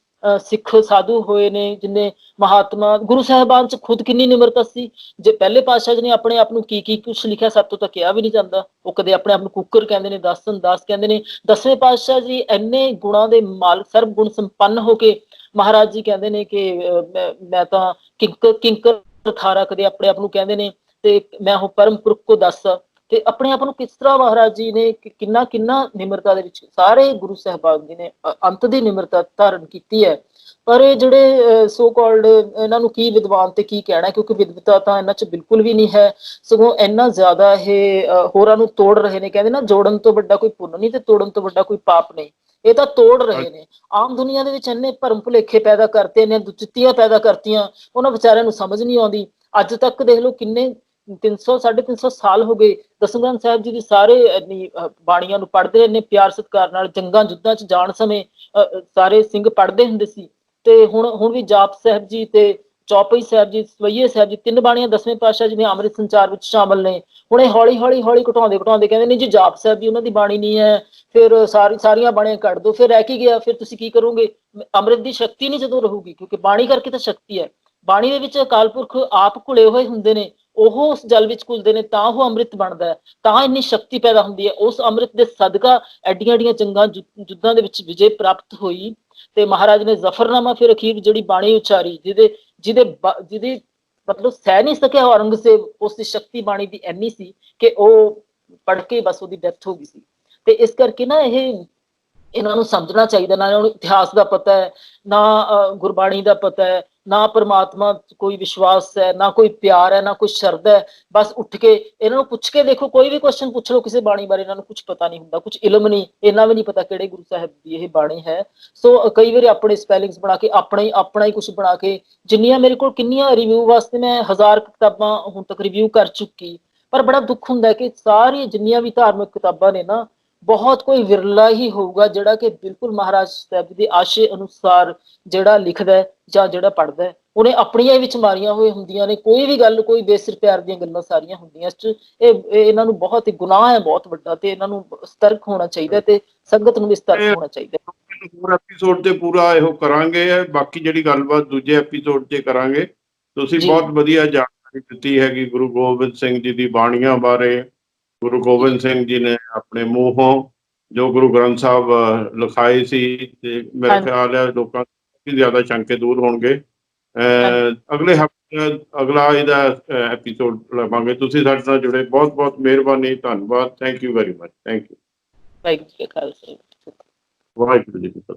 ਸਿੱਖ ਸਾਧੂ ਹੋਏ ਨੇ, ਜਿੰਨੇ ਮਹਾਤਮਾ, ਗੁਰੂ ਸਾਹਿਬਾਨ ਚ ਖੁਦ ਕਿੰਨੀ ਨਿਮਰਤਾ ਸੀ। ਜੇ ਪਹਿਲੇ ਪਾਤਸ਼ਾਹ ਜੀ ਨੇ ਆਪਣੇ ਆਪ ਨੂੰ ਕੀ ਕੁਛ ਲਿਖਿਆ, ਸਾਤੋਂ ਤਾਂ ਕਿਹਾ ਵੀ ਨਹੀਂ ਜਾਂਦਾ। ਉਹ ਕਦੇ ਆਪਣੇ ਆਪ ਨੂੰ ਕੁੱਕਰ ਕਹਿੰਦੇ ਨੇ, ਦਾਸ ਕਹਿੰਦੇ ਨੇ। 10ਵੇਂ ਪਾਤਸ਼ਾਹ ਜੀ ਇੰਨੇ ਗੁਣਾਂ ਦੇ ਮਾਲਕ, ਸਰਬ ਗੁਣ ਸੰਪੰਨ ਹੋ ਕੇ ਮਹਾਰਾਜ ਜੀ ਕਹਿੰਦੇ ਨੇ ਕਿ ਮੈਂ ਤਾਂ ਕਿੰਕਰ ਥਾਰਾ, ਕਦੇ ਆਪਣੇ ਆਪ ਨੂੰ ਕਹਿੰਦੇ ਨੇ, ਤੇ ਮੈਂ ਉਹ ਪਰਮ ਪੁਰਖ ਕੋ ਦੱਸ। ਤੇ ਆਪਣੇ ਆਪ ਨੂੰ ਕਿਸ ਤਰ੍ਹਾਂ ਮਹਾਰਾਜ ਜੀ ਨੇ ਕਿੰਨਾ ਨਿਮਰਤਾ ਦੇ ਵਿੱਚ, ਸਾਰੇ ਗੁਰੂ ਸਾਹਿਬਾਨ ਜੀ ਨੇ ਅੰਤ ਦੀ ਨਿਮਰਤਾ ਧਾਰਨ ਕੀਤੀ ਹੈ। ਪਰ ਇਹ ਜਿਹੜੇ ਸੋ ਕਾਲਡ, ਇਹਨਾਂ ਨੂੰ ਕੀ ਵਿਦਵਾਨ ਤੇ ਕੀ ਕਹਿਣਾ, ਕਿਉਂਕਿ ਵਿਦਵਤਾ ਤਾਂ ਇਹਨਾਂ ਚ ਬਿਲਕੁਲ ਵੀ ਨਹੀਂ ਹੈ, ਸਗੋਂ ਇੰਨਾ ਜ਼ਿਆਦਾ ਇਹ ਹੋਰਾਂ ਨੂੰ ਤੋੜ ਰਹੇ ਨੇ। ਕਹਿੰਦੇ ਨਾ, ਜੋੜਨ ਤੋਂ ਵੱਡਾ ਕੋਈ ਪੁੰਨ ਨਹੀਂ ਤੇ ਤੋੜਨ ਤੋਂ ਵੱਡਾ ਕੋਈ ਪਾਪ ਨਹੀਂ। ਇਹ ਤਾਂ ਤੋੜ ਰਹੇ ਨੇ। ਆਮ ਦੁਨੀਆ ਦੇ ਵਿੱਚ ਇੰਨੇ ਭਰਮ ਭੁਲੇਖੇ ਪੈਦਾ ਕਰਤੇ, ਇੰਨੀਆਂ ਦੁਚਿੱਤੀਆਂ ਪੈਦਾ ਕਰਤੀਆਂ, ਉਹਨਾਂ ਵਿਚਾਰਿਆਂ ਨੂੰ ਸਮਝ ਨਹੀਂ ਆਉਂਦੀ। ਅੱਜ ਤੱਕ ਦੇਖ ਲਓ ਕਿੰਨੇ 300-350 ਸਾਲ ਹੋ ਗਏ, ਦਸਮ ਗ੍ਰੰਥ ਸਾਹਿਬ ਜੀ ਦੀ ਸਾਰੇ ਬਾਣੀਆਂ ਨੂੰ ਪੜ੍ਹਦੇ, ਇੰਨੇ ਪਿਆਰ ਸਤਿਕਾਰ ਨਾਲ, ਜੰਗਾਂ ਯੁੱਧਾਂ ਚ ਜਾਣ ਸਮੇਂ ਸਾਰੇ ਸਿੰਘ ਪੜ੍ਹਦੇ ਹੁੰਦੇ ਸੀ। ਤੇ ਹੁਣ ਵੀ ਜਾਪ ਸਾਹਿਬ ਜੀ ਤੇ ਚੌਪਈ ਸਾਹਿਬ ਜੀ, ਸਵਈਏ ਸਾਹਿਬ ਜੀ, 3 ਬਾਣੀਆਂ 10ਵੇਂ ਪਾਤਸ਼ਾਹ ਜੀ ਨੇ ਅੰਮ੍ਰਿਤ ਸੰਚਾਰ ਵਿੱਚ ਸ਼ਾਮਲ ਨੇ। ਹੁਣ ਇਹ ਹੌਲੀ ਘਟਾਉਂਦੇ ਕਹਿੰਦੇ ਨੇ ਜੀ ਜਾਪ ਸਾਹਿਬ ਵੀ ਉਹਨਾਂ ਦੀ ਬਾਣੀ ਨਹੀਂ ਹੈ, ਫਿਰ ਸਾਰੀਆਂ ਬਾਣੀਆਂ ਕੱਢ ਦੋ, ਫਿਰ ਰਹਿ ਕੀ ਗਿਆ, ਫਿਰ ਤੁਸੀਂ ਕੀ ਕਰੋਗੇ? ਅੰਮ੍ਰਿਤ ਦੀ ਸ਼ਕਤੀ ਨਹੀਂ ਜਦੋਂ ਰਹੂਗੀ, ਕਿਉਂਕਿ ਬਾਣੀ ਕਰਕੇ ਤਾਂ ਸ਼ਕਤੀ ਹੈ। ਬਾਣੀ ਦੇ ਵਿੱਚ ਅਕਾਲ ਪੁਰਖ ਆਪ ਘੁਲੇ ਹੋਏ ਹੁੰਦੇ ਨੇ, ਉਹ ਉਸ ਜਲ ਵਿੱਚ ਘੁਲਦੇ ਨੇ, ਤਾਂ ਉਹ ਅੰਮ੍ਰਿਤ ਬਣਦਾ ਹੈ, ਤਾਂ ਇੰਨੀ ਸ਼ਕਤੀ ਪੈਦਾ ਹੁੰਦੀ ਹੈ। ਉਸ ਅੰਮ੍ਰਿਤ ਦੇ ਸਦਕਾ ਐਡੀਆਂ ਜੰਗਾਂ ਯੁੱਧਾਂ ਦੇ ਵਿੱਚ ਵਿਜੇ ਪ੍ਰਾਪਤ ਹੋਈ, ਤੇ ਮਹਾਰਾਜ ਨੇ ਜ਼ਫਰਨਾਮਾ ਫਿਰ ਅਖੀਰ ਜਿਹੜੀ ਬਾਣੀ ਉਚਾਰੀ, ਜਿਹਦੀ ਮਤਲਬ ਸਹਿ ਨਹੀਂ ਸਕਿਆ ਔਰੰਗਜ਼ੇਬ, ਉਸ ਦੀ ਸ਼ਕਤੀ ਬਾਣੀ ਦੀ ਇੰਨੀ ਸੀ ਕਿ ਉਹ ਪੜ੍ਹ ਕੇ ਬਸ ਉਹਦੀ ਡੈਥ ਹੋ ਗਈ ਸੀ। ਤੇ ਇਸ ਕਰਕੇ ਨਾ ਇਹਨਾਂ ਨੂੰ ਸਮਝਣਾ ਚਾਹੀਦਾ, ਨਾ ਇਹਨਾਂ ਨੂੰ ਇਤਿਹਾਸ ਦਾ ਪਤਾ ਹੈ, ਨਾ ਗੁਰਬਾਣੀ ਦਾ ਪਤਾ ਹੈ, ਨਾ ਪਰਮਾਤਮਾ ਕੋਈ ਵਿਸ਼ਵਾਸ ਹੈ, ਨਾ ਕੋਈ ਪਿਆਰ ਹੈ, ਨਾ ਕੋਈ ਸ਼ਰਧਾ ਹੈ। ਬਸ ਉੱਠ ਕੇ ਇਹਨਾਂ ਨੂੰ ਪੁੱਛ ਕੇ ਦੇਖੋ, ਕੋਈ ਵੀ ਕੁਐਸਚਨ ਪੁੱਛ ਲਓ ਕਿਸੇ ਬਾਣੀ ਬਾਰੇ, ਇਹਨਾਂ ਨੂੰ ਕੁਝ ਪਤਾ ਨਹੀਂ ਹੁੰਦਾ, ਕੁਝ ਇਲਮ ਨਹੀਂ, ਇਹਨਾਂ ਵੀ ਨਹੀਂ ਪਤਾ ਕਿਹੜੇ ਗੁਰੂ ਸਾਹਿਬ ਦੀ ਇਹ ਬਾਣੀ ਹੈ। ਸੋ ਕਈ ਵਾਰੀ ਆਪਣੇ ਸਪੈਲਿੰਗਸ ਬਣਾ ਕੇ, ਆਪਣਾ ਹੀ ਕੁਝ ਬਣਾ ਕੇ, ਜਿੰਨੀਆਂ ਮੇਰੇ ਕੋਲ, ਕਿੰਨੀਆਂ ਰਿਵਿਊ ਵਾਸਤੇ ਮੈਂ 1000 ਕਿਤਾਬਾਂ ਹੁਣ ਤੱਕ ਰਿਵਿਊ ਕਰ ਚੁੱਕੀ, ਪਰ ਬੜਾ ਦੁੱਖ ਹੁੰਦਾ ਕਿ ਸਾਰੀ ਜਿੰਨੀਆਂ ਵੀ ਧਾਰਮਿਕ ਕਿਤਾਬਾਂ ਨੇ ਨਾ, ਬਹੁਤ ਕੋਈ ਵਿਰਲਾ ਹੀ ਹੋਊਗਾ ਜਿਹੜਾ ਕਿ ਬਿਲਕੁਲ ਮਹਾਰਾਜ ਸਾਹਿਬ ਦੇ ਆਸ਼ੇ ਅਨੁਸਾਰ ਜਿਹੜਾ ਲਿਖਦਾ ਜਾਂ ਜਿਹੜਾ ਪੜ੍ਹਦਾ, ਉਹਨੇ ਆਪਣੀਆਂ ਵਿੱਚ ਮਾਰੀਆਂ ਹੋਏ ਹੁੰਦੀਆਂ ਨੇ। ਕੋਈ ਵੀ ਗੱਲ, ਕੋਈ ਬੇਸਿਰ ਪਿਆਰ ਦੀਆਂ ਗੱਲਾਂ ਸਾਰੀਆਂ ਹੁੰਦੀਆਂ ਇਸ ਚ। ਇਹਨਾਂ ਨੂੰ ਬਹੁਤ ਹੀ ਗੁਨਾਹ ਹੈ, ਬਹੁਤ ਵੱਡਾ, ਤੇ ਇਹਨਾਂ ਨੂੰ ਸਤਰਕ ਹੋਣਾ ਚਾਹੀਦਾ, ਤੇ ਸੰਗਤ ਨੂੰ ਵੀ ਸਤਰਕ ਹੋਣਾ ਚਾਹੀਦਾ। ਹੋਰ ਐਪੀਸੋਡ ਤੇ ਪੂਰਾ ਇਹੋ ਕਰਾਂਗੇ, ਬਾਕੀ ਜਿਹੜੀ ਗੱਲਬਾਤ ਦੂਜੇ ਐਪੀਸੋਡ ਤੇ ਕਰਾਂਗੇ। ਤੁਸੀਂ ਬਹੁਤ ਵਧੀਆ ਜਾਣਕਾਰੀ ਦਿੱਤੀ ਹੈਗੀ ਗੁਰੂ ਗੋਬਿੰਦ ਸਿੰਘ ਜੀ ਦੀ ਬਾਣੀਆਂ ਬਾਰੇ। ਗੁਰੂ ਗੋਬਿੰਦ ਸਿੰਘ ਜੀ ਨੇ ਆਪਣੇ ਮੂੰਹੋਂ ਜੋ ਗੁਰੂ ਗ੍ਰੰਥ ਸਾਹਿਬ ਲਿਖਾਏ ਸੀ, ਤੇ ਮੇਰਾ ਖਿਆਲ ਹੈ ਲੋਕਾਂ ਤੋਂ ਜ਼ਿਆਦਾ ਸ਼ੰਕੇ ਦੂਰ ਹੋਣਗੇ। ਅਗਲੇ ਹਫ਼ਤੇ ਅਗਲਾ ਇਹਦਾ ਐਪੀਸੋਡ ਲਵਾਂਗੇ। ਤੁਸੀਂ ਸਾਡੇ ਨਾਲ ਜੁੜੇ, ਬਹੁਤ ਬਹੁਤ ਮਿਹਰਬਾਨੀ, ਧੰਨਵਾਦ, thank you very much, thank you. Waheguru ji ਕਾ ਖਾਲਸਾ, ਵਾਹਿਗੁਰੂ ਜੀ ਕੀ ਫਤਿਹ।